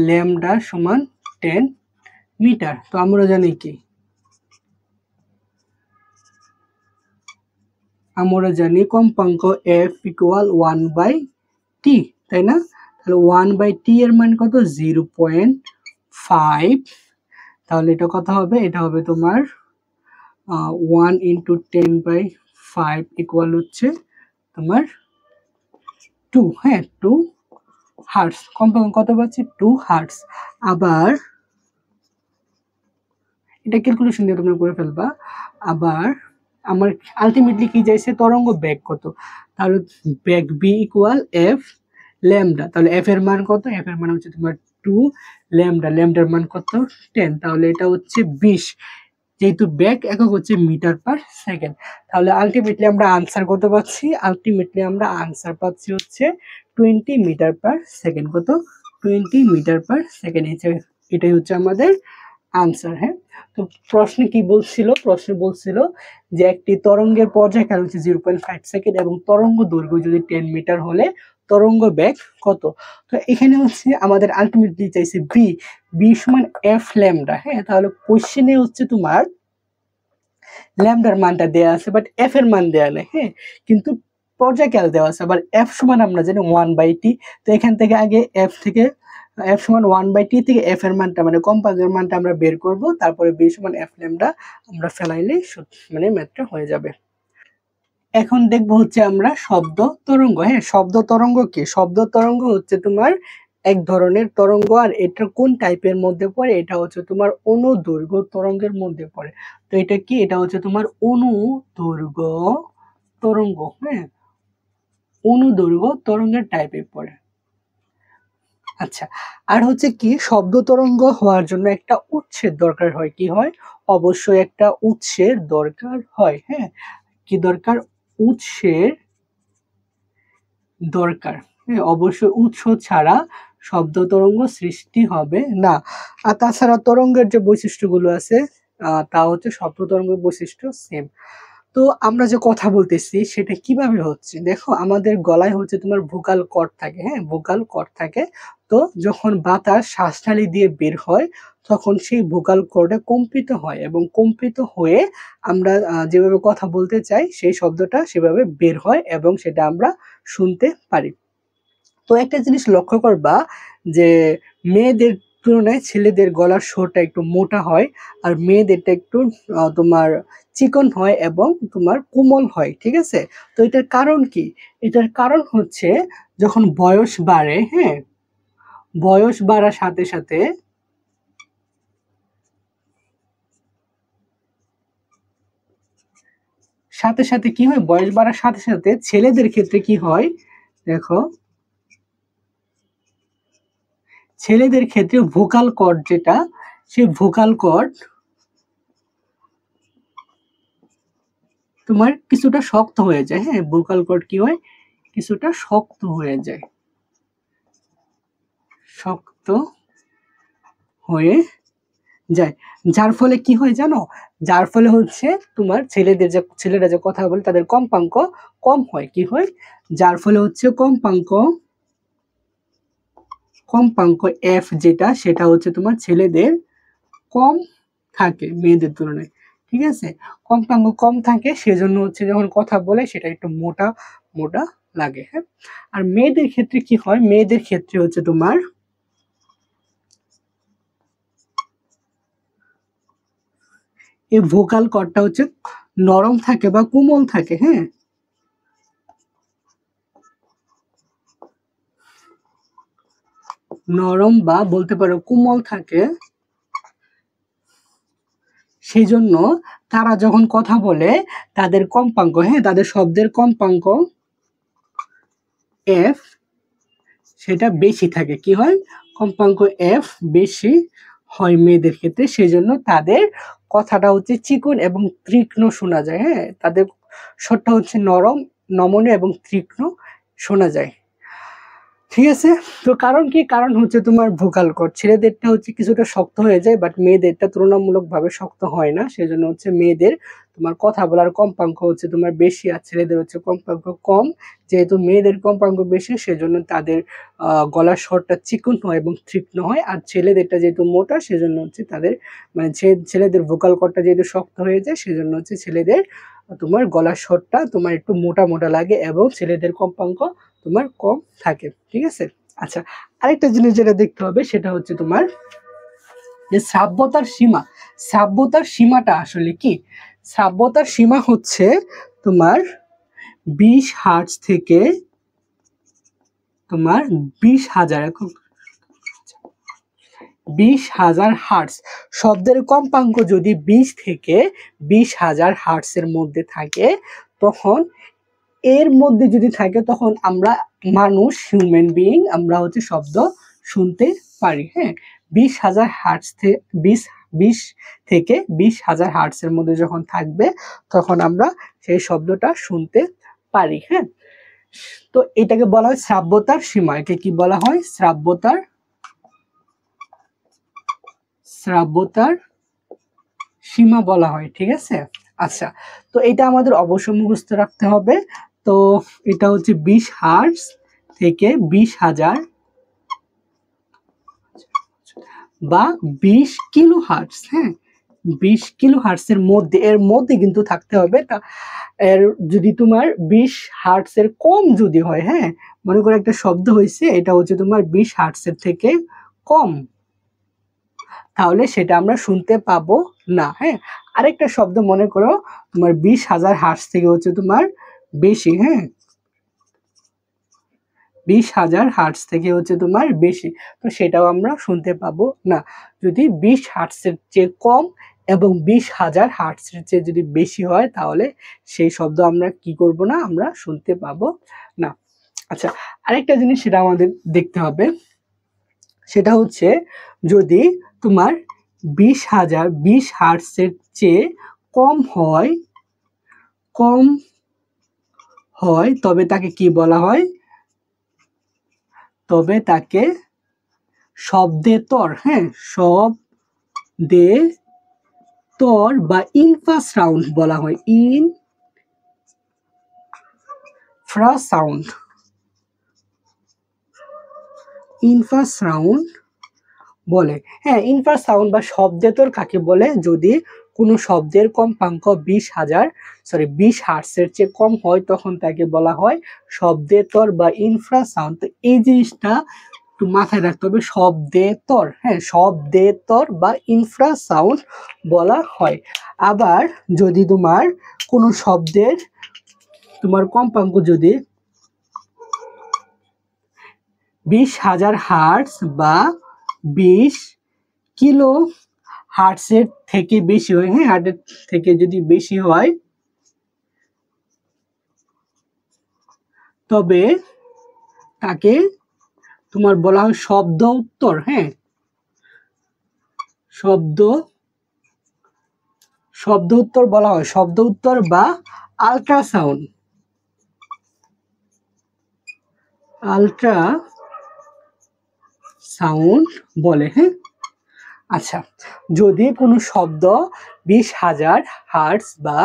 ল্যামডা সমান 10 মিটার। তো আমরা জানি কি? আমরা জানি কম্পাঙ্ক f ইকুয়াল 1/t, তাই না? তাহলে 1/t এর মান কত? 0.5। তাহলে এটা কত হবে? এটা হবে তোমার 1 × 10/5 ইকুয়াল হচ্ছে তোমার 2। হ্যাঁ, 2 হার্টজ। কম্পাঙ্ক কত পাচ্ছি? 2 হার্টজ। আবার এটা ক্যালকুলেশন দিয়ে তোমরা করে ফেলবা। আবার আমার আলটিমেটলি কি চাইছে? তরঙ্গ বেগ কত? তাহলে বেগ বি ইকুয়াল এফ ল্যামডা। তাহলে এফ এর মান কত? এফ এর মান হচ্ছে তোমার 2 ল্যামডা, ল্যামডার মান কত? 10। তাহলে এটা হচ্ছে 20, যেহেতু বেগ একক হচ্ছে মিটার পার সেকেন্ড। তাহলে আলটিমেটলি আমরা আনসার কত পাচ্ছি? আলটিমেটলি আমরা আনসার পাচ্ছি হচ্ছে 20 মিটার পার সেকেন্ড। কত? 20 মিটার পার সেকেন্ড। এটাই হচ্ছে আমাদের আনসার। হ্যাঁ, তো প্রশ্নে কি বলছিল? প্রশ্নে বলছিল যে একটি তরঙ্গের পর্যায়কাল হচ্ছে 0.5 সেকেন্ড এবং তরঙ্গ দৈর্ঘ্য যদি 10 মিটার হলে তরঙ্গ বেগ কত? তো এখানে হচ্ছে আমাদের আলটিমেটলি চাইছে বি, বি সমান এফ ল্যামডা। হ্যাঁ, তাহলে কোশ্চেনে হচ্ছে তোমার ল্যামডার মানটা দেওয়া আছে, বাট এফ এর মান দেওয়া নেই। হ্যাঁ, কিন্তু পর্যায়কাল দেওয়া আছে। আবার এফ সমান আমরা জানি 1/t। তো এখান থেকে আগে এফ সমান 1/t থেকে এফ এর মানটা মানে কম্পাঙ্কের মানটা আমরা বের করব, তারপরে বি সমান এফ ল্যামডা আমরা ফেলাইলে মানে ম্যাথটা হয়ে যাবে। এখন দেখবো হচ্ছে আমরা শব্দ তরঙ্গ। হ্যাঁ, শব্দ তরঙ্গ কি? শব্দ তরঙ্গ হচ্ছে তোমার এক ধরনের তরঙ্গ, আর এটা কোন টাইপের মধ্যে পড়ে? এটা হচ্ছে তোমার অনুদৈর্ঘ্য তরঙ্গের মধ্যে পড়ে। তো এটা কি? এটা হচ্ছে তোমার অনুদৈর্ঘ্য তরঙ্গ। হ্যাঁ, অনুদৈর্ঘ্য তরঙ্গের টাইপে পড়ে। আচ্ছা, আর হচ্ছে কি? শব্দ তরঙ্গ হওয়ার জন্য একটা উৎসের দরকার হয়। কি হয়? অবশ্যই একটা উৎসের দরকার হয়। হ্যাঁ, কি দরকার? উৎসের দরকার। হ্যাঁ, অবশ্যই উৎস ছাড়া শব্দ তরঙ্গ সৃষ্টি হবে না। আর তাছাড়া তরঙ্গের যে বৈশিষ্ট্যগুলো আছে তা হচ্ছে শব্দ তরঙ্গের বৈশিষ্ট্য সেম। তো আমরা যে কথা বলতেছি সেটা কিভাবে হচ্ছে, দেখো আমাদের গলায় হচ্ছে তোমার ভোকাল কর্ড থাকে, হ্যাঁ ভোকাল কর্ড থাকে। তো যখন বাতাস শ্বাসনালী দিয়ে বের হয় তখন সেই ভোকাল কর্ডে কম্পিত হয় এবং কম্পিত হয়ে আমরা যেভাবে কথা বলতে চাই সেই শব্দটা সেভাবে বের হয় এবং সেটা আমরা শুনতে পারি। তো একটা জিনিস লক্ষ্য করবা যে মেয়েদের তুলনায় ছেলেদের গলার স্বরটা একটু মোটা হয় আর মেয়েদেরটা একটু তোমার চিকন হয় এবং তোমার কোমল হয়, ঠিক আছে। তো এটার কারণ কি? এটার কারণ হচ্ছে যখন বয়স বাড়ে, হ্যাঁ বয়স বাড়ার সাথে সাথে সাথে সাথে কি হয়, বয়স বাড়ার সাথে সাথে ছেলেদের ক্ষেত্রে কি হয়, দেখো ছেলেদের ক্ষেত্রে ভোকাল কর্ড যেটা, সেই ভোকাল কর্ড তোমার কিছুটা শক্ত হয়ে যায়, হ্যাঁ ভোকাল কর্ড কি হয়, কিছুটা শক্ত হয়ে যায়, শক্ত হয়ে যায়। যার ফলে কি হয় জানো, যার ফলে হচ্ছে তোমার ছেলেরা যে কথা বলে তাদের কম্পাঙ্ক কম হয়, কি হয়, যার ফলে হচ্ছে কম্পাঙ্ক এফ যেটা সেটা হচ্ছে তোমার ছেলেদের কম থাকে মেয়েদের তুলনায়, ঠিক আছে। কম্পাঙ্ক কম থাকে সেজন্য হচ্ছে যখন কথা বলে সেটা একটু মোটা মোটা লাগে, হ্যাঁ। আর মেয়েদের ক্ষেত্রে কি হয়, মেয়েদের ক্ষেত্রে হচ্ছে তোমার এই ভোকাল কর্ডটা হচ্ছে নরম থাকে বা কোমল থাকে, হ্যাঁ নরম বা বলতে পারো কোমল থাকে। সেই জন্য তারা যখন কথা বলে তাদের কম্পাঙ্ক, হ্যাঁ তাদের শব্দের কম্পাঙ্ক এফ সেটা বেশি থাকে, কি হয় কম্পাঙ্ক এফ বেশি হয় মেয়েদের ক্ষেত্রে, সেই জন্য তাদের কথাটা হচ্ছে চিকন এবং তীক্ষ্ণ শোনা যায়, হ্যাঁ তাদের স্বরটা হচ্ছে নরম নমনীয় এবং তীক্ষ্ণ শোনা যায়, ঠিক আছে। তো কারণ কি, কারণ হচ্ছে তোমার ভোকাল কর্ড ছেলেদেরটা হচ্ছে কিছুটা শক্ত হয়ে যায় বাট মেয়েদেরটা তুলনামূলকভাবে শক্ত হয় না, সেজন্য হচ্ছে মেয়েদের তোমার কথা বলার কম্পাঙ্ক হচ্ছে তোমার বেশি আর ছেলেদের হচ্ছে কম্পাঙ্ক কম। যেহেতু মেয়েদের কম্পাঙ্ক বেশি সেজন্য তাদের গলার স্বরটা চিকন হয় এবং তীক্ষ্ণ হয়, আর ছেলেদেরটা যেহেতু মোটা সেজন্য হচ্ছে তাদের মানে ছেলেদের ভোকাল কর্ডটা যেহেতু শক্ত হয়ে যায় সেজন্য হচ্ছে ছেলেদের তোমার গলার স্বরটা তোমার একটু মোটা মোটা লাগে এবং ছেলেদের কম্পাঙ্ক তোমার কম থাকে, ঠিক আছে। আচ্ছা, আরেকটা জিনিস যেটা দেখতে হবে সেটা হচ্ছে তোমার যে শ্রাব্যতার সীমা, শ্রাব্যতার সীমাটা আসলে কি, শ্রাব্যতার সীমা হচ্ছে তোমার 20 হার্টজ থেকে তোমার 20,000, এখন 20,000 হার্টজ শব্দের কম্পাঙ্ক যদি 20 থেকে 20,000 হার্টজ মধ্যে থাকে তখন এর মধ্যে যদি থাকে তখন আমরা মানুষ হিউম্যান বিইং আমরা হচ্ছে শব্দ শুনতে পারি, হ্যাঁ 20,000 হার্টজ থেকে 20 থেকে 20,000 হার্টজের মধ্যে যখন থাকবে তখন আমরা সেই শব্দটা শুনতে পারি, হ্যাঁ। তো এটাকে বলা হয় শ্রাব্যতার সীমা, একে কি বলা হয়, শ্রাব্যতার সীমা বলা হয়, ঠিক আছে। আচ্ছা, তো এটা আমাদের অবশ্যই মুখস্থ রাখতে হবে। তো এটা হচ্ছে 20 হার্টজ থেকে 20,000 বা 20 কিলো হার্টজ, হ্যাঁ 20 কিলো হার্টজের মধ্যে, এর মধ্যে কিন্তু থাকতে হবে। তা এর যদি তোমার 20 হার্টজের কম যদি হয়, হ্যাঁ মনে করো একটা শব্দ হয়েছে এটা হচ্ছে তোমার 20 হার্টজের থেকে কম, তাহলে সেটা আমরা শুনতে পাবো না, হ্যাঁ। আরেকটা শব্দ মনে করো তোমার 20,000 হার্টজ থেকে হচ্ছে তোমার বেশি, হ্যাঁ 20,000 হার্টজ থেকে হচ্ছে তোমার বেশি, তো সেটাও আমরা শুনতে পাবো না। যদি 20 হার্টজের চেয়ে কম এবং 20,000 হার্টজের চেয়ে যদি বেশি হয় তাহলে সেই শব্দ আমরা কি করব না, আমরা শুনতে পাবো না। আচ্ছা, আরেকটা জিনিস সেটা আমাদের দেখতে হবে সেটা হচ্ছে যদি তোমার 20,020 হার্টজের চেয়ে কম হয়, কম হয় তবে তাকে কি বলা হয়, তবে তাকে শব্দেতর, হ্যাঁ শব্দেতর বা ইনফ্রাসাউন্ড বলা হয়, ইনফ্রাসাউন্ড। ইনফ্রাসাউন্ড বলে। হ্যাঁ, ইনফ্রাসাউন্ড বা শব্দেতর কাকে বলে? যদি কোনো শব্দের কম্পাঙ্ক 20 হার্টসের চেয়ে কম হয় তখন তাকে বলা হয় শব্দেতর বা ইনফ্রাসাউন্ড। তো এই জিনিসটা একটু মাথায় রাখতে হবে, শব্দেতর। হ্যাঁ, শব্দেতর বা ইনফ্রাসাউন্ড বলা হয়। আবার যদি তোমার কোনো শব্দের তোমার কম্পাঙ্ক যদি 20,000 হার্টস বা 20 কিলো হার্টসের থেকে বেশি হয়, হ্যাঁ, হার্টের থেকে যদি বেশি হয় তবে তাকে তোমার বলা হয় শব্দ উত্তর। হ্যাঁ, শব্দ উত্তর বলা হয়, শব্দ উত্তর বা আল্ট্রাসাউন্ড। আল্ট্রাসাউন্ড বলে। হ্যাঁ, আচ্ছা, যদি কোনো শব্দ 20,000 হার্টস বা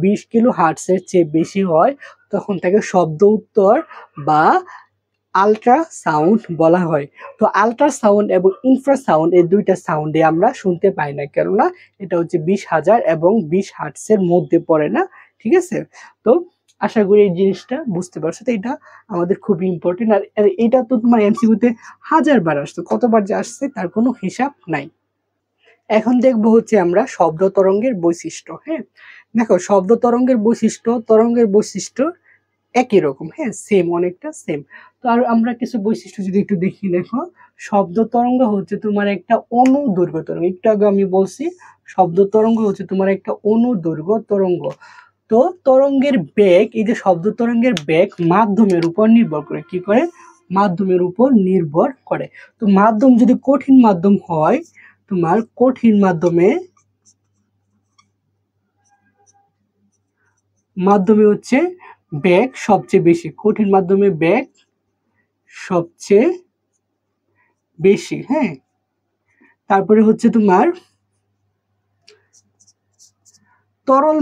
20 কিলো হার্টসের চেয়ে বেশি হয় তখন তাকে শব্দ উত্তর বা আল্ট্রাসাউন্ড বলা হয়। তো আল্ট্রাসাউন্ড এবং ইনফ্রাসাউন্ড এই দুইটা সাউন্ডে আমরা শুনতে পাই না, কেননা এটা হচ্ছে 20,000 এবং 20 হার্টসের মধ্যে পড়ে না। ঠিক আছে, তো আশা করি এই জিনিসটা বুঝতে পারছো। তো এটা আমাদের খুবই ইম্পর্টেন্ট। আর এটা তো তোমার এমসিকিউতে 1000 বার আসছে, কতবার যে আসছে তার কোনো হিসাব নাই। এখন দেখবো হচ্ছে আমরা শব্দ তরঙ্গের বৈশিষ্ট্য। হ্যাঁ, দেখো শব্দ তরঙ্গের বৈশিষ্ট্য একই রকম। হ্যাঁ, সেম, অনেকটা সেম। তো আর আমরা কিছু বৈশিষ্ট্য যদি একটু দেখি, দেখো শব্দ তরঙ্গ হচ্ছে তোমার একটা অনুদৈর্ঘ্য তরঙ্গ। একটু আগে আমি বলছি শব্দ তরঙ্গ হচ্ছে তোমার একটা অনুদৈর্ঘ্য তরঙ্গ। তো তরঙ্গের বেগ, এই যে শব্দ তরঙ্গের বেগ মাধ্যমের উপর নির্ভর করে। কি করে? মাধ্যমের উপর নির্ভর করে। তো মাধ্যম যদি কঠিন মাধ্যম হয়, তোমার কঠিন মাধ্যমে হচ্ছে বেগ সবচেয়ে বেশি, কঠিন মাধ্যমে বেগ সবচেয়ে বেশি। হ্যাঁ, তারপরে হচ্ছে তোমার তরল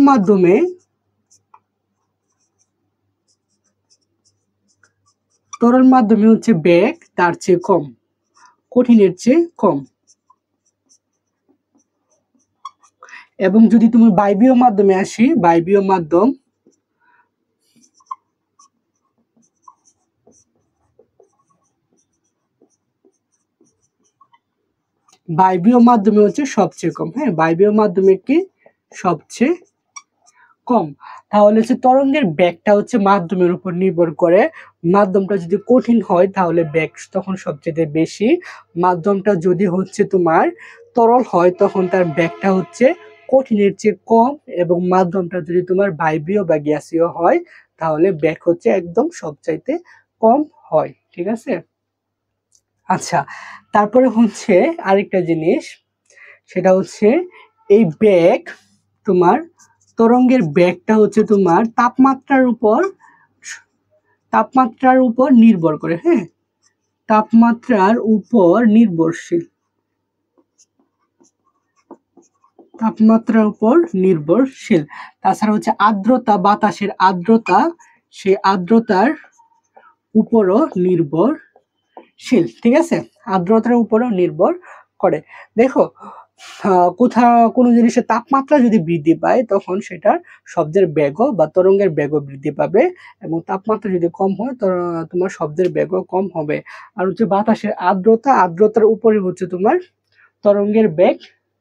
মাধ্যমে হচ্ছে বেগ তার চেয়ে কম, কঠিনের চেয়ে কম। এবং যদি তুমি বায়বীয় মাধ্যমে আসি, বায়বীয় মাধ্যমে হচ্ছে সবচেয়ে কম। হ্যাঁ, বায়বীয় মাধ্যমে কি সবচেয়ে কম। তাহলে হচ্ছে তরঙ্গের বেগটা হচ্ছে মাধ্যমের উপর নির্ভর করে। মাধ্যমটা যদি কঠিন হয় তাহলে বেগ তখন সবচেয়ে বেশি। মাধ্যমটা যদি হচ্ছে তোমার তরল হয় তখন তার বেগটা হচ্ছে কঠিনের চেয়ে কম। এবং মাধ্যমটা যদি তোমার বায়বীয় বা গ্যাসীয় হয় তাহলে বেগ হচ্ছে একদম সবচাইতে কম হয়। ঠিক আছে, আচ্ছা, তারপরে হচ্ছে আরেকটা জিনিস, সেটা হচ্ছে এই বেগ তোমার তরঙ্গের বেগটা হচ্ছে তোমার তাপমাত্রার উপর নির্ভর করে। হ্যাঁ, তাপমাত্রার উপর নির্ভরশীল, তাছাড়া হচ্ছে আর্দ্রতা, বাতাসের আর্দ্রতা, সেই আর্দ্রতার উপরও নির্ভরশীল। ঠিক আছে, আর্দ্রতার উপরও নির্ভর করে। দেখো কোথাও কোনো জিনিসের তাপমাত্রা যদি বৃদ্ধি পায় তখন সেটার শব্দের বেগও বা তরঙ্গের বেগও বৃদ্ধি পাবে, এবং তাপমাত্রা যদি কম হয় তোমার শব্দের বেগও কম হবে। আর হচ্ছে বাতাসের আর্দ্রতার উপরে হচ্ছে তোমার তরঙ্গের বেগ,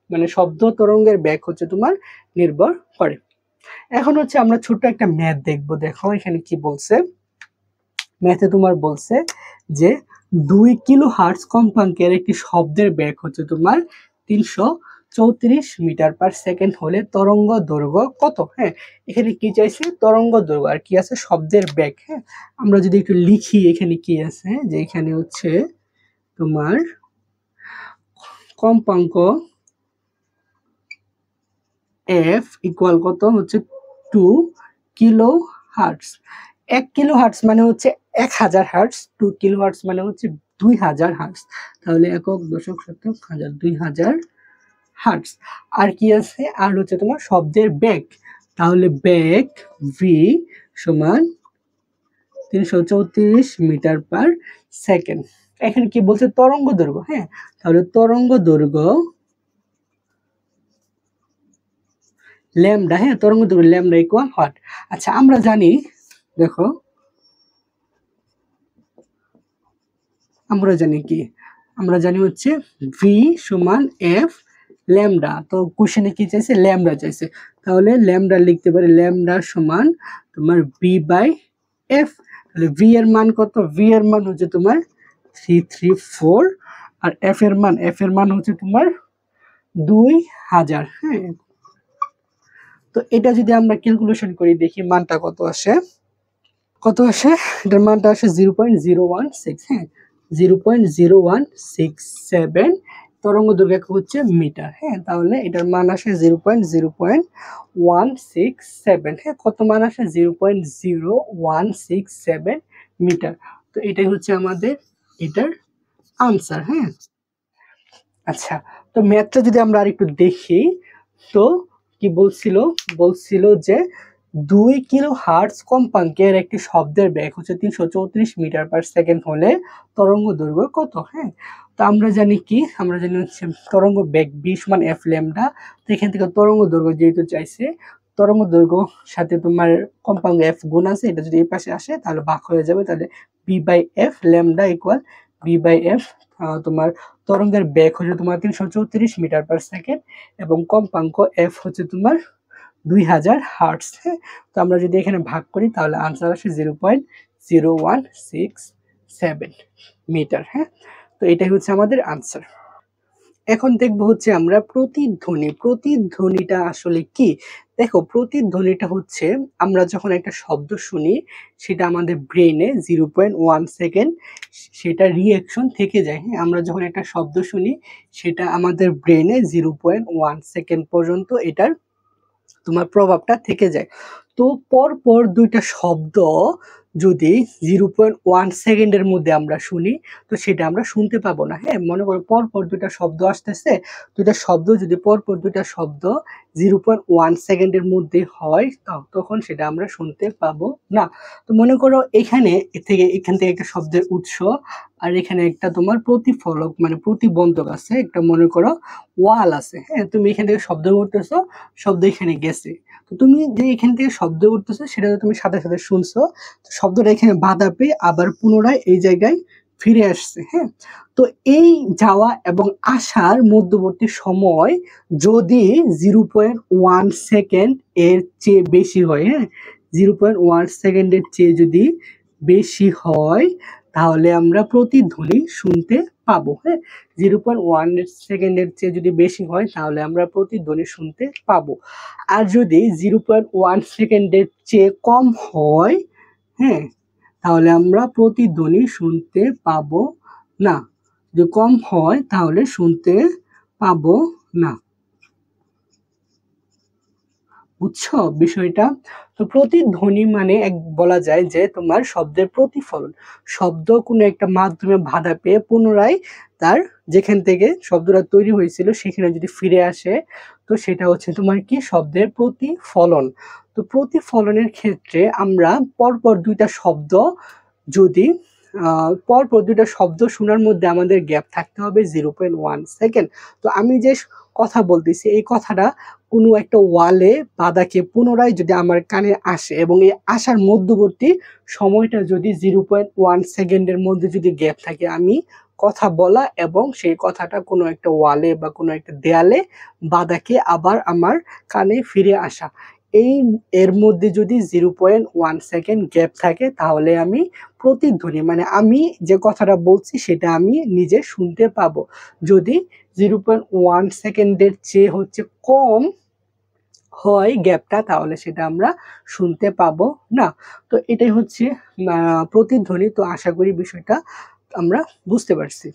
মানে শব্দ তরঙ্গের বেগ হচ্ছে তোমার নির্ভর করে। এখন হচ্ছে আমরা ছোট্ট একটা ম্যাথ দেখবো। দেখো এখানে কি বলছে, ম্যাথে তোমার বলছে যে 2 কিলো হার্টজ কম্পাঙ্কের একটি শব্দের বেগ হচ্ছে তোমার 334 মিটার পার সেকেন্ড হলে তরঙ্গ দৈর্ঘ্য কত? হ্যাঁ, এখানে কি চাইছে? তরঙ্গ দৈর্ঘ্য। আর কি আছে? শব্দের বেগ। হ্যাঁ, আমরা যদি একটু লিখি এখানে কি আছে, যে এখানে হচ্ছে তোমার কম্পাঙ্ক এফ ইকুয়াল কত হচ্ছে 2 কিলো হার্টজ। 1 কিলো হার্টজ মানে হচ্ছে 1000 হার্টজ, 2 কিলো হার্টজ মানে হচ্ছে 2000 হার্টজ। তাহলে একক, দশক, শতক, হাজার, 2000 হার্টজ। আর কি আছে? আর হচ্ছে তোমার শব্দের বেগ। তাহলে বেগ ভি সমান 334 মিটার পার সেকেন্ড। এখানে কি বলছে তরঙ্গ দৈর্ঘ্য, হ্যাঁ তাহলে তরঙ্গ দৈর্ঘ্য ল্যামডা, হ্যাঁ তরঙ্গ দৈর্ঘ্য ল্যামডা ইকুয়াল হোয়াট। আচ্ছা আমরা জানি, দেখো আমরা জানি কি, আমরা জানি হচ্ছে ভি সমান এফ ল্যামডা। তো কোশ্চেনে কি চাইছে, ল্যামডা চাইছে, তাহলে ল্যামডা লিখতে পারি ল্যামডা সমান তোমার বি বাই এফ। তাহলে ভি এর মান কত, ভি এর মান হচ্ছে তোমার 334 আর এফ এর মান হচ্ছে তোমার 2000। হ্যাঁ তো এটা যদি আমরা ক্যালকুলেশন করি দেখি মানটা কত আসে, এটার মানটা আসে 0.016, হ্যাঁ 0.0167 তরঙ্গ দৈর্ঘ্য হচ্ছে মিটার। হ্যাঁ তাহলে এটার মান আসে 0.0167, হ্যাঁ কত মান আসে 0.0167 মিটার। তো এটাই হচ্ছে আমাদের এটার আনসার। হ্যাঁ আচ্ছা তো ম্যাথটা যদি আমরা আরেকটু দেখি, তো কি বলছিল যে 2 কিলো হার্টজ কম্পাঙ্কের একটি শব্দের বেগ হচ্ছে 334 মিটার পার সেকেন্ড হলে তরঙ্গ দৈর্ঘ্য কত। হ্যাঁ তো আমরা জানি কি, আমরা জানি হচ্ছে তরঙ্গ বেগ b সমান f ল্যামডা। তো এখান থেকে তরঙ্গ দৈর্ঘ্য যেহেতু চাইছে, তরঙ্গ দৈর্ঘ্য সাথে তোমার কম্পাঙ্ক f গুণ আছে, এটা যদি এই পাশে আসে তাহলে ভাগ হয়ে যাবে, তাহলে b by f lambda equal b by f। তোমার তরঙ্গের বেগ হচ্ছে তোমার 334 মিটার পার সেকেন্ড এবং কম্পাঙ্ক f হচ্ছে তোমার 2000 হার্টজ। হ্যাঁ তো আমরা যদি এখানে ভাগ করি তাহলে আনসার আসে 0.0167 মিটার। হ্যাঁ তো এটাই হচ্ছে আমাদের আনসার। এখন দেখবো হচ্ছে আমরা প্রতিধ্বনিটা আসলে কি। দেখো প্রতিধ্বনিটা হচ্ছে আমরা যখন একটা শব্দ শুনি সেটা আমাদের ব্রেনে 0.1 সেকেন্ড সেটা রিঅ্যাকশন থেকে যায়। হ্যাঁ আমরা যখন একটা শব্দ শুনি সেটা আমাদের ব্রেনে 0.1 সেকেন্ড পর্যন্ত এটার তোমার প্রভাবটা থেকে যায়। তো পরপর দুইটা শব্দ যদি 0.1 সেকেন্ডের মধ্যে আমরা শুনি তো সেটা আমরা শুনতে পাবো না। হ্যাঁ মনে করো পরপর দুইটা শব্দ আসতেছে, দুইটা শব্দ যদি পরপর দুইটা শব্দ 0.1 সেকেন্ডের মধ্যে হয় তখন সেটা আমরা শুনতে পাবো না। তো মনে করো এখান থেকে একটা শব্দের উৎস আর এখানে একটা তোমার প্রতিফলক মানে প্রতিবন্ধক আছে, একটা মনে করো ওয়াল আছে। হ্যাঁ তুমি এখান থেকে শব্দ করতেছো, শব্দ এখানে গেছে, তো তুমি যে এখান থেকে শব্দ করতেছো সেটা তুমি সাথে সাথে শুনছো, শব্দটা এখানে বাধা পেয়ে আবার পুনরায় এই জায়গায় ফিরে আসছে। হ্যাঁ তো এই যাওয়া এবং আসার মধ্যবর্তী সময় যদি 0.1 সেকেন্ড এর চেয়ে বেশি হয়, হ্যাঁ 0.1 সেকেন্ডের চেয়ে যদি বেশি হয় তাহলে আমরা প্রতিধ্বনি শুনতে পাবো। হ্যাঁ 0.1 সেকেন্ডের চেয়ে যদি বেশি হয় তাহলে আমরা প্রতিধ্বনি শুনতে পাবো। আর যদি 0.1 সেকেন্ডের চেয়ে কম হয়, হ্যাঁ তাহলে আমরা প্রতিধ্বনি শুনতে পাবো না। যদি কম হয় তাহলে শুনতে পাবো না। বুঝছো বিষয়টা? তো প্রতিধ্বনি মানে বলা যায় যে তোমার শব্দের প্রতিফলন, শব্দ কোনো একটা মাধ্যমে বাধা পেয়ে পুনরায় তার যেখান থেকে শব্দটা তৈরি হয়েছিল সেখানে যদি ফিরে আসে তো সেটা হচ্ছে তোমার কি শব্দের প্রতিফলন। তো প্রতিফলনের ক্ষেত্রে আমরা পরপর দুইটা শব্দ যদি পরপর দুইটা শব্দ শোনার মধ্যে আমাদের গ্যাপ থাকতে হবে 0.1 সেকেন্ড। তো আমি যে কথা বলতেছি এই কথাটা কোনো একটা ওয়ালে বাধা খেয়ে পুনরায় যদি আমার কানে আসে এবং এই আসার মধ্যবর্তী সময়টা যদি 0.1 সেকেন্ডের মধ্যে যদি গ্যাপ থাকে, আমি কথা বলা এবং সেই কথাটা কোনো একটা ওয়ালে বা কোনো একটা দেয়ালে বাধা খেয়ে আবার আমার কানে ফিরে আসা, এর মধ্যে যদি 0.1 সেকেন্ড গ্যাপ থাকে তাহলে আমি প্রতিধ্বনি মানে আমি যে কথাটা বলছি সেটা আমি নিজে শুনতে পাবো। যদি 0.1 সেকেন্ডের চেয়ে হচ্ছে কম হয় গ্যাপটা তাহলে সেটা আমরা শুনতে পাবো না। তো এটাই হচ্ছে প্রতিধ্বনি। তো আশা করি বিষয়টা আমরা বুঝতে পারছি।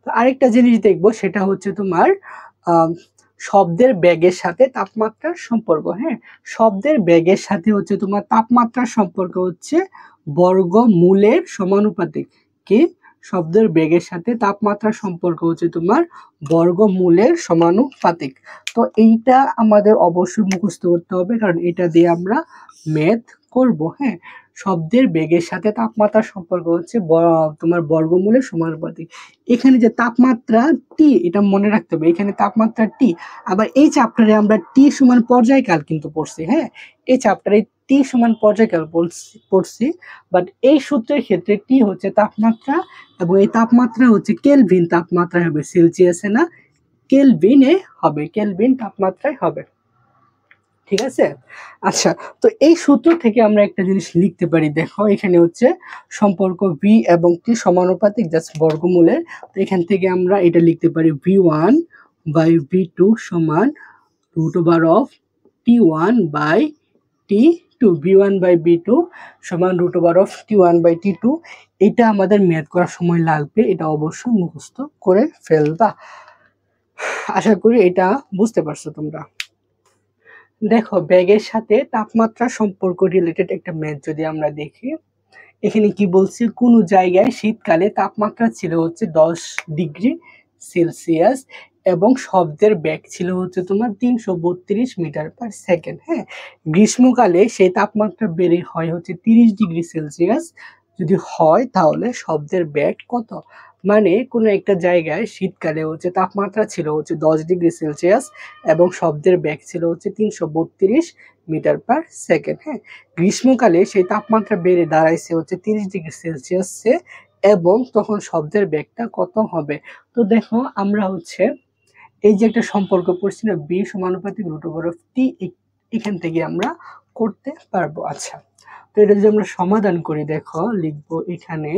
তো আরেকটা জিনিস দেখবো সেটা হচ্ছে তোমার শব্দের বেগের সাথে তাপমাত্রার সম্পর্ক। হ্যাঁ শব্দের বেগের সাথে হচ্ছে তোমার তাপমাত্রার সম্পর্ক হচ্ছে বর্গমূলের সমানুপাতিক। কি শব্দের বেগের সাথে তাপমাত্রার সম্পর্ক হচ্ছে তোমার বর্গমূলের সমানুপাতিক। তো এইটা আমাদের অবশ্যই মুখস্থ করতে হবে কারণ এটা দিয়ে আমরা ম্যাথ করব, হ্যাঁ, শব্দের বেগের সাথে তাপমাত্রার সম্পর্ক হচ্ছে তোমার বর্গমূলের সমানুপাতিক। এখানে যে তাপমাত্রা টি, এটা মনে রাখতে হবে, এখানে তাপমাত্রা টি। আবার এই চ্যাপ্টারে আমরা টি সমান পর্যায়কাল কিন্তু পড়ছি, হ্যাঁ, এই চ্যাপ্টারে টি সমান পর্যায়কাল পড়ছি, বাট এই সূত্রের ক্ষেত্রে টি হচ্ছে তাপমাত্রা এবং এই তাপমাত্রা হচ্ছে কেলভিন তাপমাত্রায় হবে, সেলসিয়াসে না, কেলভিনে হবে, কেলভিন তাপমাত্রায় হবে। ঠিক আছে? আচ্ছা, তো এই সূত্র থেকে আমরা একটা জিনিস লিখতে পারি, দেখো এখানে হচ্ছে সম্পর্ক ভি এবং টি সমানুপাতিক, জাস্ট বর্গমূলের। তো এখান থেকে আমরা এটা লিখতে পারি v1 বাই v2 সমান √of t1 by t2, v1 by v2 সমান √of t1 বাই t2। এটা আমাদের ম্যাথ করার সময় লাগবে, এটা অবশ্যই মুখস্থ করে ফেলবা। আশা করি এটা বুঝতে পারছো তোমরা। দেখো বেগের সাথে তাপমাত্রা সম্পর্ক রিলেটেড একটা ম্যাথ যদি আমরা দেখি, এখানে কি বলছে, কোন জায়গায় শীতকালে তাপমাত্রা ছিল হচ্ছে 10 ডিগ্রি সেলসিয়াস এবং শব্দের বেগ ছিল হচ্ছে তোমার 332 মিটার পার সেকেন্ড। হ্যাঁ, গ্রীষ্মকালে সেই তাপমাত্রা বেড়ে হয় হচ্ছে 30 ডিগ্রি সেলসিয়াস যদি হয়, তাহলে শব্দের বেগ কত? মানে কোনো একটা জায়গায় শীতকালে হচ্ছে তাপমাত্রা ছিল হচ্ছে 10 ডিগ্রি সেলসিয়াস এবং শব্দের বেগ ছিল হচ্ছে 332 মিটার পার সেকেন্ড। হ্যাঁ, গ্রীষ্মকালে সেই তাপমাত্রা বেড়ে দাঁড়াইছে হচ্ছে 30 ডিগ্রি সেলসিয়াসে এবং তখন শব্দের বেগটা কত হবে? তো দেখো আমরা হচ্ছে এই যে একটা সম্পর্ক পড়ছি না, বি সমানুপাতিক √t, এখান থেকে আমরা করতে পারবো। আচ্ছা, তো এটা যদি আমরা সমাধান করি, দেখো লিখবো এখানে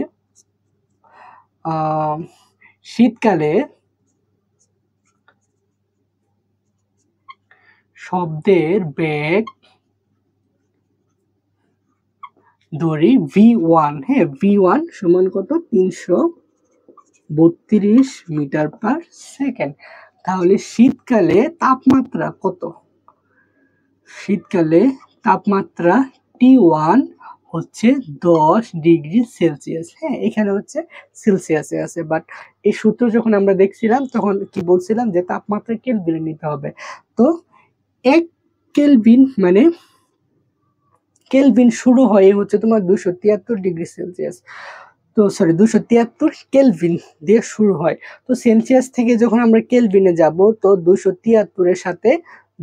শীতকালে শব্দের বেগ ধরি v1, হ্যাঁ, v1 সমান কত? 332 মিটার পার সেকেন্ড। তাহলে শীতকালে তাপমাত্রা কত? শীতকালে তাপমাত্রা T1 হচ্ছে 10 ডিগ্রি সেলসিয়াস। হ্যাঁ, এখানে হচ্ছে সেলসিয়াসে আছে, বাট এই সূত্র যখন আমরা দেখছিলাম তখন কি বলছিলাম যে তাপমাত্রা কেলভিনে নিতে হবে। তো 1 কেলভিন মানে কেলভিন শুরু হয় হচ্ছে তোমার 273 ডিগ্রি সেলসিয়াস, তো সরি 273 কেলভিন দিয়ে শুরু হয়। তো সেলসিয়াস থেকে যখন আমরা কেলভিনে যাব, তো 273 এর সাথে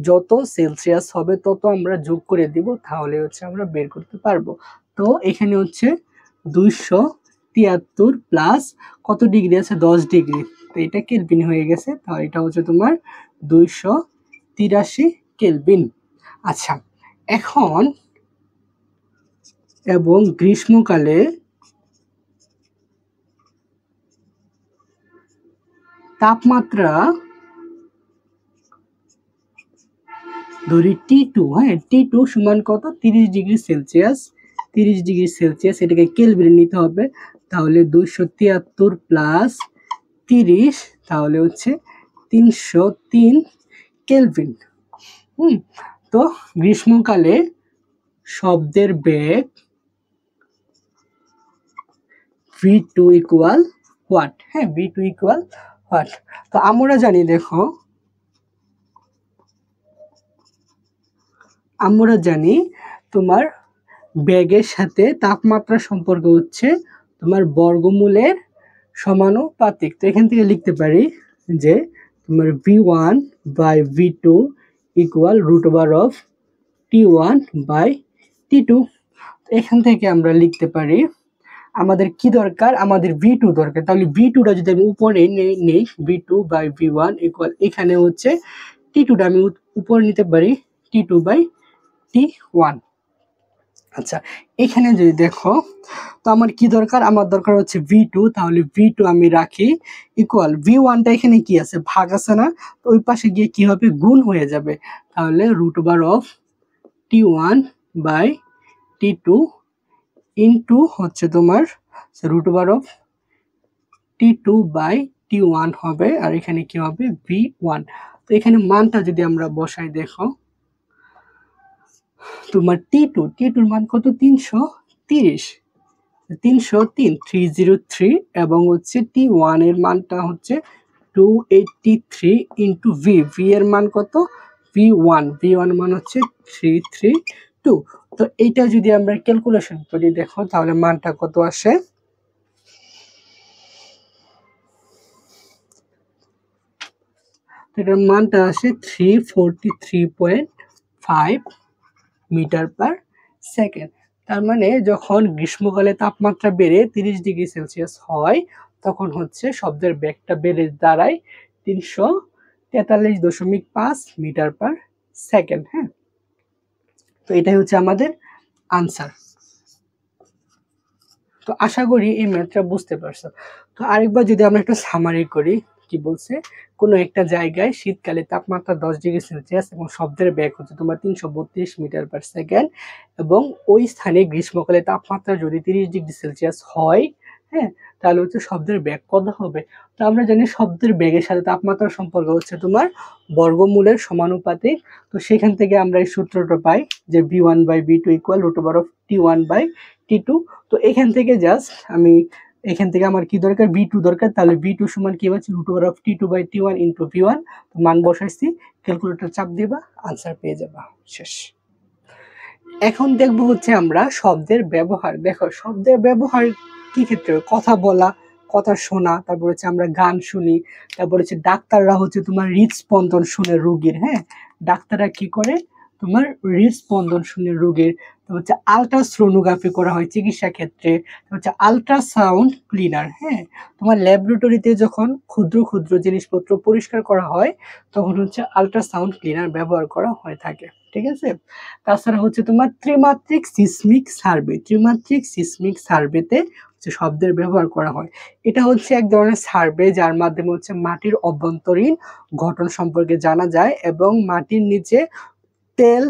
যত সেলসিয়াস হবে তত আমরা যোগ করে দিব, তাহলে হচ্ছে আমরা বের করতে পারবো। তো এখানে হচ্ছে 273 প্লাস কত ডিগ্রি আছে? 10 ডিগ্রি, তো এটা কেলভিন হয়ে গেছে, তাহলে এটা হচ্ছে তোমার 283 কেলভিন। আচ্ছা, এখন এবং গ্রীষ্মকালে তাপমাত্রা ধরি T2, হ্যাঁ, T2 সমান কত? 30 ডিগ্রি সেলসিয়াস, 30 ডিগ্রি সেলসিয়াস, এটাকে কেলভিনে নিতে হবে, তাহলে 273 প্লাস 30, তাহলে হচ্ছে 303 কেলভিন। তো গ্রীষ্মকালে শব্দের বেগ v2 ইকুয়াল হোয়াট? হ্যাঁ, v2 ইকুয়াল হোয়াট? তো আমরা জানি, দেখো আমরা জানি তোমার বেগের সাথে তাপমাত্রা সম্পর্ক হচ্ছে তোমার বর্গমূলের সমানুপাতিক। তো এখান থেকে লিখতে পারি যে তোমার v1 by v2 equal √of t1 by t2। এখান থেকে আমরা লিখতে পারি আমাদের কি দরকার? আমাদের v2 দরকার। তাহলে v2টা যদি আমি উপরে নেই, v2 বাই v1 ইকুয়াল, এখানে হচ্ছে t2টা আমি উপরে নিতে পারি t2 বাই t1। আচ্ছা, এখানে যদি দেখো, তো আমার কি দরকার? আমার দরকার হচ্ছে v2, তাহলে v2 আমি রাখি ইকুয়াল v1টা এখানে কি আছে? ভাগ আছে না, তো ওই পাশে গিয়ে কি হবে? গুণ হয়ে যাবে, তাহলে √of t1 by t2 into হচ্ছে তোমার √of t2 বাই t1 হবে, আর এখানে কি হবে? v1। তো এখানে মানটা যদি আমরা বসাই, দেখো তোমার টিটুর মান কত? 303 এবং হচ্ছে t1 এর মানটা হচ্ছে 283 ইন্টু ভি এর মান কত? v1 মান হচ্ছে 33 2। তো এইটা যদি আমরা ক্যালকুলেশন করি দেখো তাহলে মানটা কত আসে, এটার মানটা আসে 343.5 মিটার পার সেকেন্ড। তার মানে যখন গ্রীষ্মকালে তাপমাত্রা বেড়ে 30°C হয় তখন হচ্ছে শব্দের বেগটা বেড়ে দাঁড়ায় 343.5 মিটার পার সেকেন্ড। হ্যাঁ, তো এটাই হচ্ছে আমাদের আনসার। তো আশা করি এই ম্যাথটা বুঝতে পারছো। তো আরেকবার যদি আমরা একটু সামারি করি, কি বলছে, কোনো একটা জায়গায় শীতকালে তাপমাত্রা 10°C এবং শব্দের বেগ হচ্ছে তোমার 332 মিটার পার সেকেন্ড, এবং ওই স্থানে গ্রীষ্মকালে তাপমাত্রা যদি 30°C হয়, হ্যাঁ, তাহলে হচ্ছে শব্দের বেগ কত হবে। তো আমরা জানি শব্দের বেগের সাথে তাপমাত্রার সম্পর্ক হচ্ছে তোমার বর্গমূলের সমানুপাতিক। তো সেখান থেকে আমরা এই সূত্রটা পাই যে v1/v2 = T1/T2। তো এখান থেকে জাস্ট আমি এখান থেকে আমার কি দরকার, v2 দরকার, তাহলে v2 সমান কি হচ্ছে √T2/T1 × v1। তো মান বসাইছি, ক্যালকুলেটর চাপ দিবা, আনসার পেয়ে যাবা, শেষ। এখন দেখব হচ্ছে আমরা শব্দের ব্যবহার। দেখো শব্দের ব্যবহার কি ক্ষেত্রে, কথা বলা, কথা শোনা, তারপর হচ্ছে আমরা গান শুনি, তারপর হচ্ছে ডাক্তাররা হচ্ছে তোমার হৃদস্পন্দন শুনে রোগীর, হ্যাঁ, ডাক্তাররা কি করে তোমার হৃদস্পন্দন শুনে রোগীর। হচ্ছে আলট্রাসোনোগ্রাফি করা হয় চিকিৎসা ক্ষেত্রে, হচ্ছে আলট্রাসাউন্ড ক্লিনার। হ্যাঁ, তোমার ল্যাবরেটরিতে যখন ক্ষুদ্র ক্ষুদ্র জিনিসপত্র পরিষ্কার করা হয় তখন হচ্ছে আলট্রাসাউন্ড ক্লিনার ব্যবহার করা হয়ে থাকে, ঠিক আছে। তাছাড়া হচ্ছে তোমার ত্রিমাত্রিক সিসমিক সার্ভে, ত্রিমাত্রিক সিসমিক সার্ভেতে হচ্ছে শব্দের ব্যবহার করা হয়। এটা হচ্ছে এক ধরনের সার্ভে যার মাধ্যমে হচ্ছে মাটির অভ্যন্তরীণ গঠন সম্পর্কে জানা যায় এবং মাটির নিচে তেল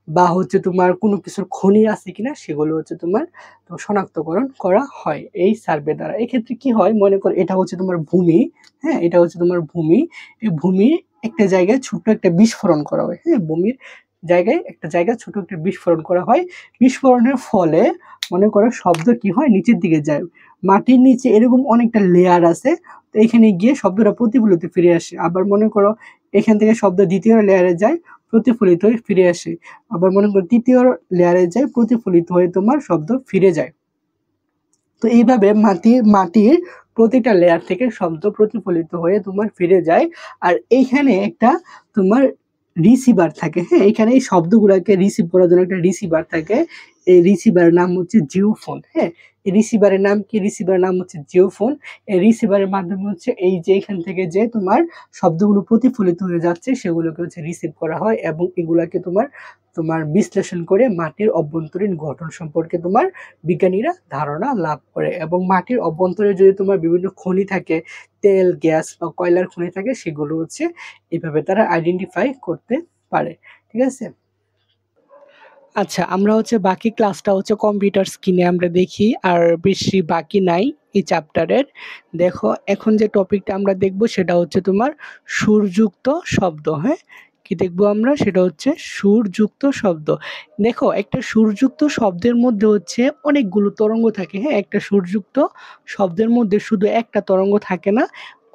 বা হচ্ছে তোমার কোনো কিছুর খনি আছে কিনা সেগুলো হচ্ছে তোমার শনাক্তকরণ করা হয় এই সার্ভে দ্বারা। এক্ষেত্রে কি হয়, মনে করো এটা হচ্ছে তোমার ভূমি, হ্যাঁ, এটা হচ্ছে তোমার ভূমি, এই ভূমির একটা জায়গায় ছোট্ট একটা বিস্ফোরণ করা হয়, হ্যাঁ, ভূমির জায়গায় একটা জায়গায় ছোট একটা বিস্ফোরণ করা হয়। বিস্ফোরণের ফলে মনে করো শব্দ কি হয়, নিচের দিকে যায়, মাটির নিচে এরকম অনেকটা লেয়ার আছে, তো এখানে গিয়ে শব্দটা প্রতিফলিত ফিরে আসে। আবার মনে করো এখান থেকে শব্দ দ্বিতীয় লেয়ারে যায়, প্রতিফলিত হয়ে ফিরে আসে। আবার মনে করো তৃতীয় লেয়ারে যায়, প্রতিফলিত হয়ে তোমার শব্দ ফিরে যায়। তো এইভাবে মাটির প্রতিটা লেয়ার থেকে শব্দ প্রতিফলিত হয়ে তোমার ফিরে যায়। আর এইখানে একটা তোমার রিসিভার থাকে, হ্যাঁ, এখানে এই শব্দগুলোকে রিসিভ করার জন্য একটা রিসিভার থাকে। এই রিসিভারের নাম হচ্ছে জিওফোন। হ্যাঁ, এই রিসিভারের নাম কি, রিসিভারের নাম হচ্ছে জিওফোন। এই রিসিভারের মাধ্যমে হচ্ছে এই যে এখান থেকে যে তোমার শব্দগুলো প্রতিফলিত হয়ে যাচ্ছে সেগুলোকে হচ্ছে রিসিভ করা হয় এবং এগুলাকে তোমার তোমার বিশ্লেষণ করে মাটির অভ্যন্তরীণ গঠন সম্পর্কে তোমার বিজ্ঞানীরা ধারণা লাভ করে। এবং মাটির অভ্যন্তরে যদি তোমার বিভিন্ন খনি থাকে, তেল, গ্যাস বা কয়লার খনি থাকে, সেগুলো হচ্ছে এইভাবে তারা আইডেন্টিফাই করতে পারে, ঠিক আছে। আচ্ছা, আমরা হচ্ছে বাকি ক্লাসটা হচ্ছে কম্পিউটার স্ক্রিনে আমরা দেখি, আর বেশি বাকি নাই এই চ্যাপ্টারের। দেখো এখন যে টপিকটা আমরা দেখব সেটা হচ্ছে তোমার সুরযুক্ত শব্দ। হ্যাঁ, কি দেখবো আমরা, সেটা হচ্ছে সুরযুক্ত শব্দ। দেখো একটা সুরযুক্ত শব্দের মধ্যে হচ্ছে অনেকগুলো তরঙ্গ থাকে। হ্যাঁ, একটা সুরযুক্ত শব্দের মধ্যে শুধু একটা তরঙ্গ থাকে না,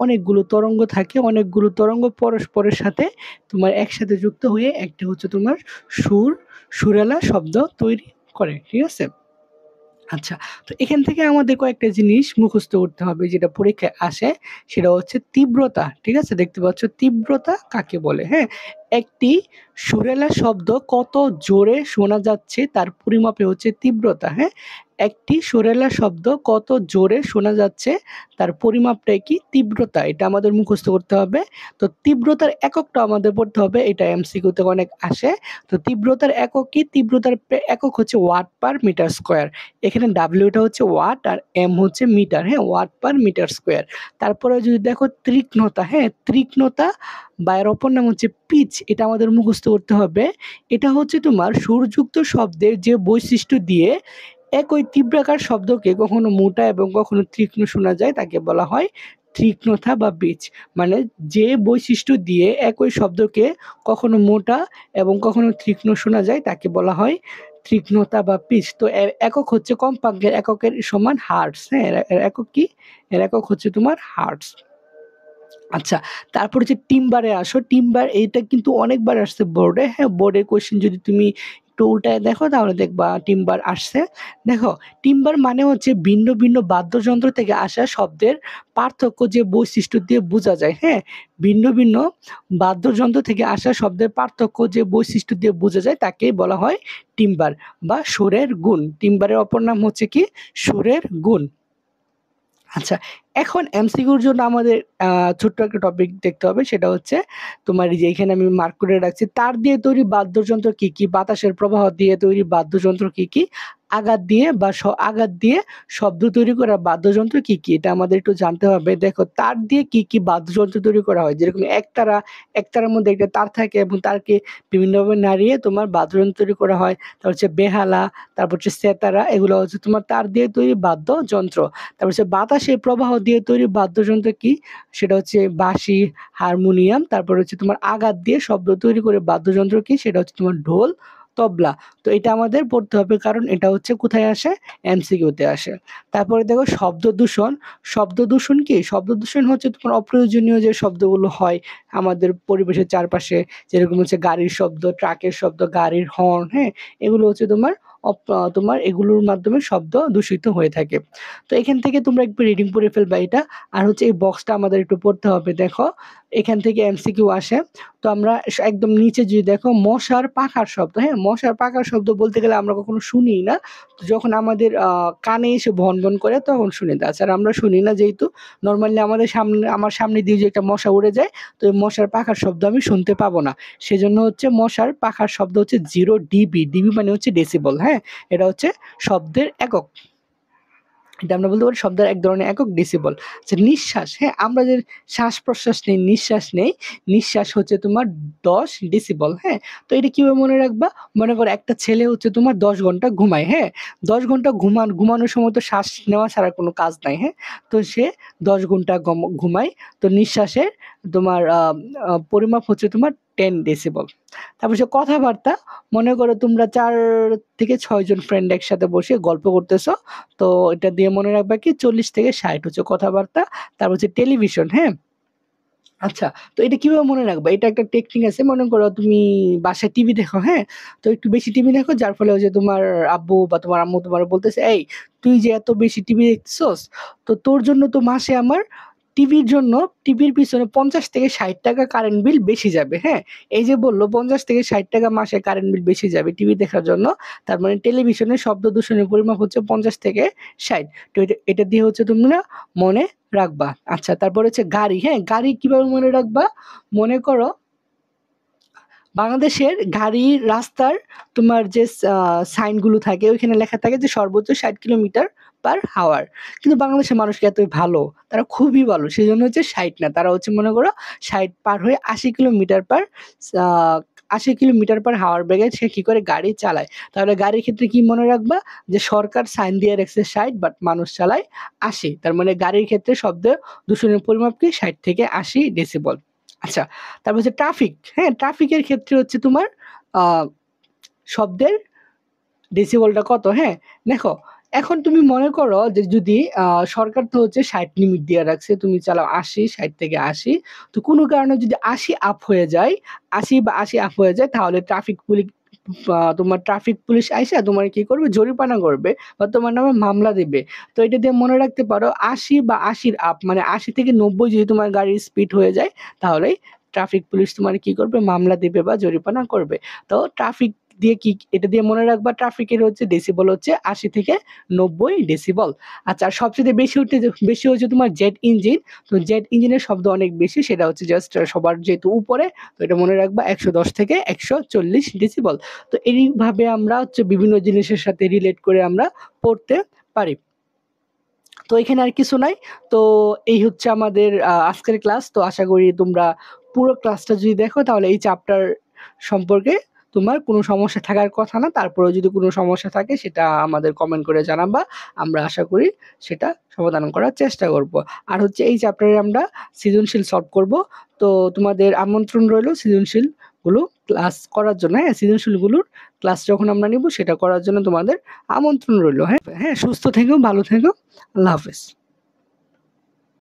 অনেকগুলো তরঙ্গ থাকে। অনেকগুলো তরঙ্গ পরস্পরের সাথে তোমার একসাথে যুক্ত হয়ে একটা হচ্ছে তোমার সুরেলা শব্দ তৈরি করে, ঠিক আছে। আচ্ছা, তো এখান থেকে আমাদের কয়েকটা জিনিস মুখস্থ করতে হবে যেটা পরীক্ষায় আসে, সেটা হচ্ছে তীব্রতা। ঠিক আছে, দেখতে পাচ্ছ তীব্রতা কাকে বলে। হ্যাঁ, একটি সুরেলা শব্দ কত জোরে শোনা যাচ্ছে তার পরিমাপে হচ্ছে তীব্রতা। হ্যাঁ, একটি সুরেলা শব্দ কত জোরে শোনা যাচ্ছে তার পরিমাপটাই কি, তীব্রতা। এটা আমাদের মুখস্থ করতে হবে। তো তীব্রতার এককটা আমাদের পড়তে হবে, এটা এমসিকিউতে অনেক আসে। তো তীব্রতার একক কি, তীব্রতার একক হচ্ছে ওয়াট পার মিটার স্কোয়ার। এখানে ডাব্লিউটা হচ্ছে ওয়াট আর এম হচ্ছে মিটার। হ্যাঁ, ওয়াট পার মিটার স্কোয়ার। তারপরে যদি দেখো তীক্ষ্ণতা, হ্যাঁ, তীক্ষ্ণতা বা এর অপর নাম হচ্ছে পিচ, এটা আমাদের মুখস্থ করতে হবে। এটা হচ্ছে তোমার সুরযুক্ত শব্দের যে বৈশিষ্ট্য দিয়ে একই তীব্রাকার শব্দকে কখনো মোটা এবং কখনো তীক্ষ্ণ শোনা যায় তাকে বলা হয় তীক্ষ্ণতা বা পিচ। মানে যে বৈশিষ্ট্য দিয়ে একই শব্দকে কখনো মোটা এবং কখনো তীক্ষ্ণ শোনা যায় তাকে বলা হয় তীক্ষ্ণতা বা পিচ। তো এর একক হচ্ছে কম্পাঙ্কের এককের সমান হার্টস। হ্যাঁ, এর একক কি, এর একক হচ্ছে তোমার হার্টস। আচ্ছা, তারপর হচ্ছে টিম্বারে আসো। টিম্বার এইটা কিন্তু অনেকবার আসছে বোর্ডে। হ্যাঁ, বোর্ডের কোয়েশ্চেন যদি তুমি একটু একটু উল্টায় দেখো তাহলে দেখবা টিম্বার আসছে। দেখো টিম্বার মানে হচ্ছে ভিন্ন ভিন্ন বাদ্যযন্ত্র থেকে আসা শব্দের পার্থক্য যে বৈশিষ্ট্য দিয়ে বোঝা যায়, হ্যাঁ? ভিন্ন ভিন্ন বাদ্যযন্ত্র থেকে আসা শব্দের পার্থক্য যে বৈশিষ্ট্য দিয়ে বোঝা যায় তাকেই বলা হয় টিম্বার বা সুরের গুণ। টিম্বারের অপর নাম হচ্ছে কি? সুরের গুণ। আচ্ছা, এখন এমসিকিউর জন্য আমাদের ছোট্ট একটা টপিক দেখতে হবে, সেটা হচ্ছে তোমার এই যে এখানে আমি মার্ক করে রাখছি, তার দিয়ে তৈরি বাদ্যযন্ত্র কি, কি? বাতাসের প্রবাহ দিয়ে তৈরি বাদ্যযন্ত্র কি, কি? আঘাত দিয়ে বা আঘাত দিয়ে শব্দ তৈরি করা বাদ্যযন্ত্র কি, কি? এটা আমাদের একটু জানতে হবে। দেখো তার দিয়ে কি, কি বাদ্যযন্ত্র তৈরি করা হয়? যেরকম একতারা, একতারার মধ্যে একটা তার থাকে এবং তারকে বিভিন্নভাবে নাড়িয়ে তোমার বাদ্যযন্ত্র তৈরি করা হয়। তারপর হচ্ছে বেহালা, তারপর হচ্ছে সেতারা, এগুলো হচ্ছে তোমার তার দিয়ে তৈরি বাদ্যযন্ত্র। তারপর হচ্ছে বাতাসের প্রবাহ দিয়ে তৈরি বাদ্যযন্ত্র কি? সেটা হচ্ছে বাঁশি, হারমোনিয়াম। তারপর হচ্ছে তোমার আঘাত দিয়ে শব্দ তৈরি করে বাদ্যযন্ত্র কি? সেটা হচ্ছে তোমার ঢোল, তবলা। তো এটা আমাদের পড়তে হবে কারণ এটা হচ্ছে কোথায় আসে? এমসিকিউতে আসে। তারপরে দেখো শব্দ দূষণ। শব্দ দূষণ কি? শব্দ দূষণ হচ্ছে তোমার অপ্রয়োজনীয় যে শব্দগুলো হয় আমাদের পরিবেশের চারপাশে, যেরকম হচ্ছে গাড়ির শব্দ, ট্রাকের শব্দ, গাড়ির হর্ন, হ্যাঁ? এগুলো হচ্ছে তোমার তোমার এগুলোর মাধ্যমে শব্দ দূষিত হয়ে থাকে। তো এখান থেকে তোমরা একটু রিডিং পড়ে ফেলবা এটা। আর হচ্ছে এই বক্সটা আমাদের একটু পড়তে হবে। দেখো এখান থেকে এমসিকিউ আসে। তো আমরা একদম নিচে যদি দেখো মশার পাখার শব্দ, হ্যাঁ? মশার পাখার শব্দ বলতে গেলে আমরা কখনো শুনিই না। তো যখন আমাদের কানে এসে ভন, ভন করে তখন শুনি। তাছাড়া আমরা শুনি না যেহেতু নরমালি আমাদের সামনে, আমার সামনে দিয়ে যে একটা মশা উড়ে যায়, তো এই মশার পাখার শব্দ আমি শুনতে পাবো না। সেজন্য হচ্ছে মশার পাখার শব্দ হচ্ছে 0 ডিবি। ডিবি মানে হচ্ছে ডেসিবল, হ্যাঁ? এটা হচ্ছে শব্দের একক। এটা আমরা বলতে পারি শব্দের এক ধরনের একক ডেসিবল। আচ্ছা নিঃশ্বাস, হ্যাঁ? আমরা যে শ্বাস-প্রশ্বাস নেই, নিঃশ্বাস নেই, নিঃশ্বাস হচ্ছে তোমার 10 ডেসিবল, হ্যাঁ? তো এটা কিভাবে মনে রাখবা? মনে করো একটা ছেলে হচ্ছে তোমার 10 ঘন্টা ঘুমায়, হ্যাঁ? 10 ঘন্টা ঘুমানোর সময় তো শ্বাস নেওয়া ছাড়া কোনো কাজ নাই, হ্যাঁ? তো সে 10 ঘন্টা ঘুমায়। তো নিঃশ্বাসের তোমার পরিমাপ হচ্ছে তোমার 10 ডেসিবল। তারপর হচ্ছে কথাবার্তা। মনে করো তোমরা 4 থেকে 6 জন ফ্রেন্ড একসাথে বসে গল্প করতেছো। তো এটা দিয়ে মনে রাখবা কি 40 থেকে 60 হচ্ছে কথাবার্তা। তারপর হচ্ছে টেলিভিশন, হ্যাঁ? আচ্ছা, তো এটা কিভাবে মনে রাখবা? এটা একটা টেকনিক আছে। মনে করো তুমি বাসায় টিভি দেখো, হ্যাঁ? তো একটু বেশি টিভি দেখো যার ফলে ওই যে তোমার আব্বু বা তোমার আম্মু তোমার বলতেছে, "এই তুই যে এত বেশি টিভি দেখতেছস, তো তোর জন্য তো মাসে আমার টিভির জন্য টিভির পিছনে ৳৫০ থেকে ৳৬০ কারেন্ট বিল বেশি যাবে।" হ্যাঁ? এই যে বলল ৳৫০ থেকে ৳৬০ মাসে কারেন্ট বিল বেশি যাবে টিভি দেখার জন্য। তার মানে টেলিভিশনের শব্দ দূষণের পরিমাপ হচ্ছে ৫০ থেকে ৬০। তো এটা দিয়ে হচ্ছে তোমরা মনে রাখবা। আচ্ছা তারপরে হচ্ছে গাড়ি, হ্যাঁ? গাড়ি কিভাবে মনে রাখবা? মনে করো বাংলাদেশের গাড়ির রাস্তার তোমার যে সাইনগুলো থাকে ওইখানে লেখা থাকে যে সর্বোচ্চ ৬০ কিলোমিটার পার হাওয়ার। কিন্তু বাংলাদেশের মানুষ কি এতই ভালো? তারা খুবই ভালো। সেজন্য হচ্ছে ৬০ না। তারা হচ্ছে মনে করো ৬০ পার হয়ে ৮০ কিলোমিটার পার আ ৮০ কিলোমিটার পার হাওয়ার বেগে সে কি করে গাড়ি চালায়। তাহলে গাড়ির ক্ষেত্রে কি মনে রাখবা? যে সরকার সাইন দিয়ে রাখছে ৬০ বাট মানুষ চালায় ৮০। তার মানে গাড়ির ক্ষেত্রে শব্দ দূষণের পরিমাপ কি ৬০ থেকে ৮০ ডেসিবল। আচ্ছা, তারপর হচ্ছে ট্রাফিক, হ্যাঁ? ট্রাফিকের ক্ষেত্রে হচ্ছে তোমার আ শব্দের ডেসিবলটা কত, হ্যাঁ? দেখো, এখন তুমি মনে করো যে যদি সরকার তো হচ্ছে ৬০ লিমিট দিয়ে রাখছে। তুমি চালাও ৮০, ৬০ থেকে ৮০। তো কোনো কারণে যদি ৮০ আপ হয়ে যায়, ৮০ বা ৮০ আপ হয়ে যায় তাহলে তোমার ট্রাফিক পুলিশ আইসা তোমার কি করবে? জরিমানা করবে বা তোমার নামে মামলা দিবে। তো এটা দিয়ে মনে রাখতে পারো ৮০ বা ৮০ আপ মানে ৮০ থেকে ৯০ যদি তোমার গাড়ির স্পিড হয়ে যায় তাহলেই ট্রাফিক পুলিশ তোমার কি করবে? মামলা দিবে বা জরিমানা করবে। তো ট্রাফিক দিয়ে কি এটা দিয়ে মনে রাখবা ট্রাফিকের হচ্ছে ডেসিবল হচ্ছে ৮০ থেকে ৯০ ডেসিবল। আচ্ছা আর সবচাইতে বেশি হচ্ছে তোমার জেট ইঞ্জিন। তো জেট ইঞ্জিনের শব্দ অনেক বেশি সেটা হচ্ছে জাস্ট সবার যেহেতু উপরে তো এটা মনে রাখবা ১১০ থেকে ১৪০ ডেসিবল। তো এইভাবে আমরা হচ্ছে বিভিন্ন জিনিসের সাথে রিলেট করে আমরা পড়তে পারি। তো এখানে আর কিছু নাই। তো এই হচ্ছে আমাদের আজকের ক্লাস। তো আশা করি তোমরা পুরো ক্লাসটা যদি দেখো তাহলে এই চ্যাপ্টার সম্পর্কে তোমার কোনো সমস্যা থাকার কথা না। তারপরেও যদি কোনো সমস্যা থাকে সেটা আমাদের কমেন্ট করে জানাবা। আমরা আশা করি সেটা সমাধান করার চেষ্টা করব। আর হচ্ছে এই চ্যাপ্টারে আমরা সৃজনশীল সলভ করব। তো তোমাদের আমন্ত্রণ রইলো সৃজনশীলগুলো ক্লাস করার জন্য, হ্যাঁ? সৃজনশীলগুলোর ক্লাস যখন আমরা নিব সেটা করার জন্য তোমাদের আমন্ত্রণ রইলো, হ্যাঁ? হ্যাঁ, সুস্থ থেকো, ভালো থেকো। আল্লাহ হাফেজ।